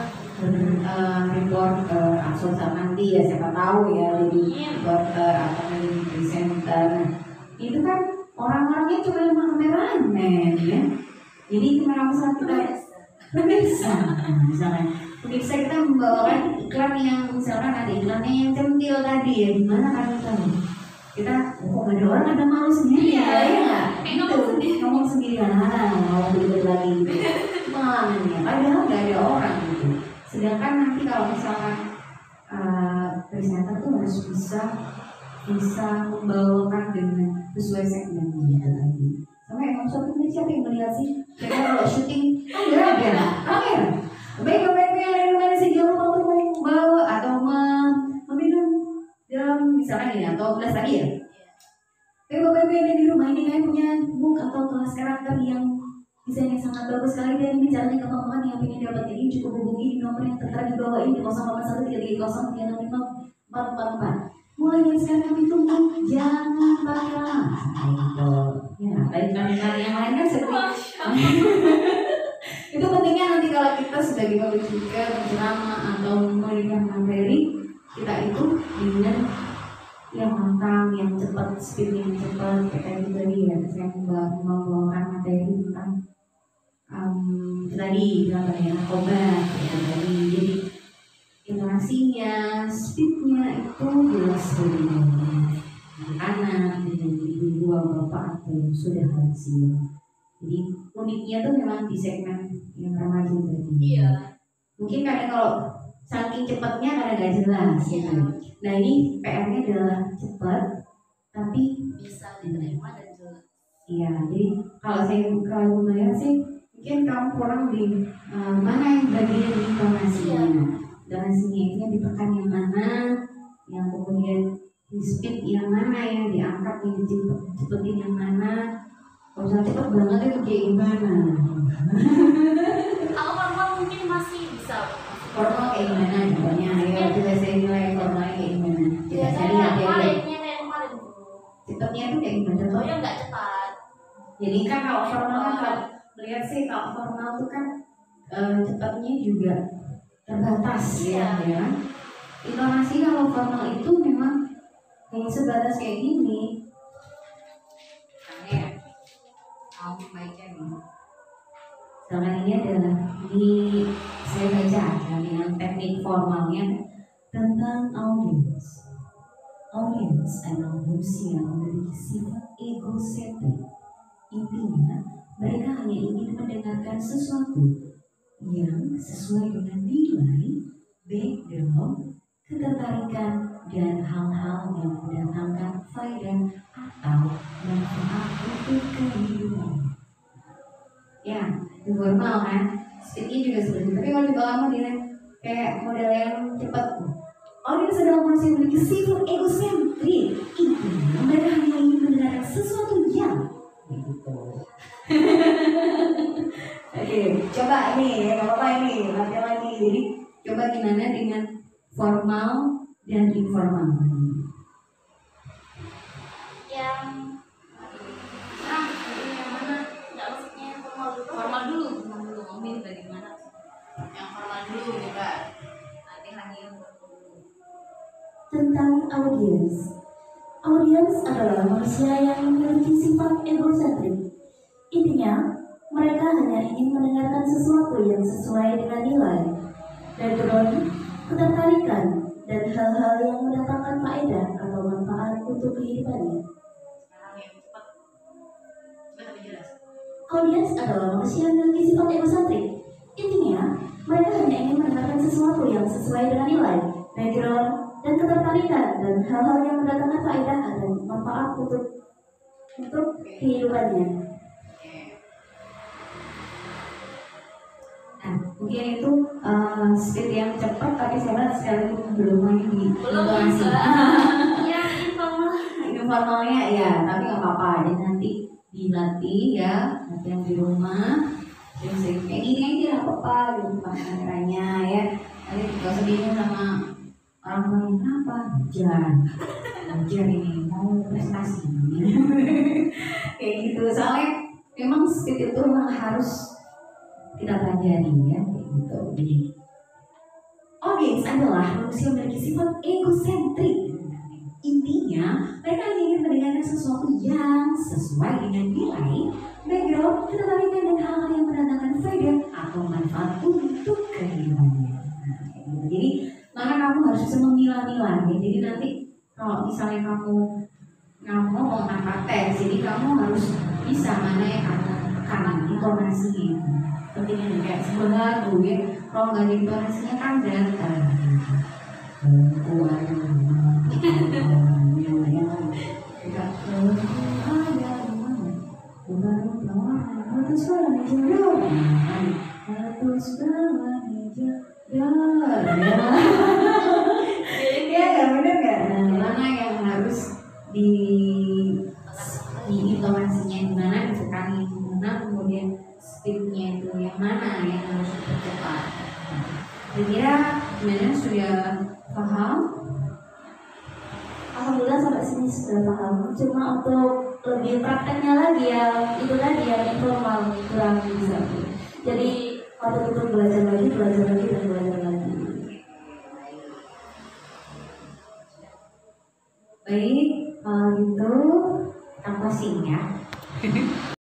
reporter atau nanti ya siapa tahu ya jadi reporter atau jadi presenter, itu kan orang-orangnya cuma yang kameramen ya. Jadi kamera besar kita pemirsa, misalnya pemirsa kita membawakan iklan yang misalkan ada iklannya yang centil tadi ya, gimana kan kita kok gak ada orang, ada malu sendiri ya nggak? Ngomong sendiri mau berikut lagi gitu. Pengalamannya padahal gak ada orang gitu. Sedangkan nanti kalau misalkan presenter tuh harus bisa membawakan dengan sesuai segmennya lagi. Sama emang syuting siapa yang melihat sih? Karena kalau syuting kan nggak ada kamera. Baik-baiknya masih jangan lupa untuk membawa atau meminum dalam misalnya ini atau gelas tadi ya. Tapi bapak ibu yang ada di rumah ini kan punya book atau kelas karakter yang desain yang sangat bagus sekali, dan ini caranya gampang yang ingin dapat ini cukup hubungi di nomor yang tertera di bawah ini 081330365444. Mulai dari sekarang kami tunggu, jangan pakai lama. Ya, baik yang lain kan seperti itu pentingnya nanti kalau kita sebagai public speaker, penceramah atau memberikan materi, kita itu dengan yang lantang, yang cepat, speed yang cepat, kayak tadi ya, saya membawakan materi tentang tadi contohnya narkoba, ya tadi, jadi intonasinya, speednya itu jelas berbeda. Anak dengan ibu bapak atau sudah lansia. Jadi uniknya tuh memang di segmen yang remaja tadi. Iya. Mungkin kadang kalau saking cepatnya kadang gak jelas. Iya. Nah ini PR-nya adalah cepat, tapi Bisa diterima dan jelas. iya. Jadi kalau saya sih mungkin kamu kurang di mana yang bagian intonasinya. Intonasinya itu yang ditekan yang mana, yang kemudian di speed yang mana, yang diangkat yang dicepetin yang mana. Kalau misalnya cepet banget itu kayak gimana? Aku formal mungkin masih bisa. Formal kayak gimana? Contohnya ya coba saya nilai formalnya kayak gimana? Coba saya lihat ya. Kemarinnya kayak kemarin tuh. Cepetnya itu kayak gimana? Contohnya nggak cepat. Jadi kan kalau formal kan kalau melihat sih kalau formal itu kan cepatnya juga terbatas ya. Intonasi kalau formal itu memang hanya sebatas kayak gini. Kamu baca nih. Misalkan ini adalah saya baca dengan teknik formalnya tentang audiens. Audiens adalah manusia yang memiliki sifat egosentrik. Intinya, mereka hanya ingin mendengarkan sesuatu yang sesuai dengan nilai, background, ketertarikan, dan hal-hal yang mendatangkan faedah atau manfaat untuk kehidupan. Ya, formal kan? Speednya juga seperti itu. Tapi kalau di bawah model kayak model yang cepat, audiens adalah manusia yang memiliki sifat egosentrik. Intinya, mereka hanya ingin mendengarkan sesuatu yang begitu. Oke, coba ini ya, nggak apa-apa ini, latihan lagi. Jadi coba gimana dengan formal dan informal. Yang yang mana? Nggak maksudnya yang formal dulu. Formal dulu. Ngomongin bagaimana? Yang formal dulu coba. Nanti lagi yang Tentang audiens. Audiens adalah manusia yang memiliki sifat egosentrik. Intinya, mereka hanya ingin mendengarkan sesuatu yang sesuai dengan nilai, background, ketertarikan, dan hal-hal yang mendatangkan faedah atau manfaat untuk kehidupannya. sekarang yang cepat. Coba tapi jelas. Audiens adalah manusia yang memiliki sifat egosentrik. Intinya, mereka hanya ingin mendengarkan sesuatu yang sesuai dengan nilai, background, dan ketertarikan, dan hal-hal yang mendatangkan faedah dan manfaat untuk kehidupannya. Nah, mungkin itu speed yang cepat, tapi saya lihat sekalipun belum main di intonasi. Yang informal. Informalnya ya, tapi nggak apa-apa. Jadi nanti dilatih ya, latihan di rumah. Sering kayak gini aja nggak apa-apa, di depan kameranya ya. Nanti juga sedihnya sama orang lain kenapa? Hujan ini mau prestasi. Kayak gitu. Soalnya memang speed itu memang harus kita pelajari ya, kayak gitu. Jadi audiens adalah manusia yang memiliki sifat egosentrik. Intinya, mereka hanya ingin mendengarkan sesuatu yang sesuai dengan nilai, background, ketertarikan, dan hal-hal yang mendatangkan faedah atau manfaat untuk kehidupannya. Nah, kayak gitu. Jadi, maka kamu harus bisa memilah-milah ya. Jadi nanti kalau misalnya kamu ngomong tanpa teks, jadi kamu harus bisa mana yang kamu tekan intonasinya. Pentingnya kayak sebuah lagu ya, kalau nggak ada intonasinya kan datar. sudah paham. Cuma untuk lebih prakteknya lagi ya itu tadi yang informal kurang bisa. Jadi waktu itu belajar lagi dan belajar lagi. Baik, kalau gitu tanpa sing ya.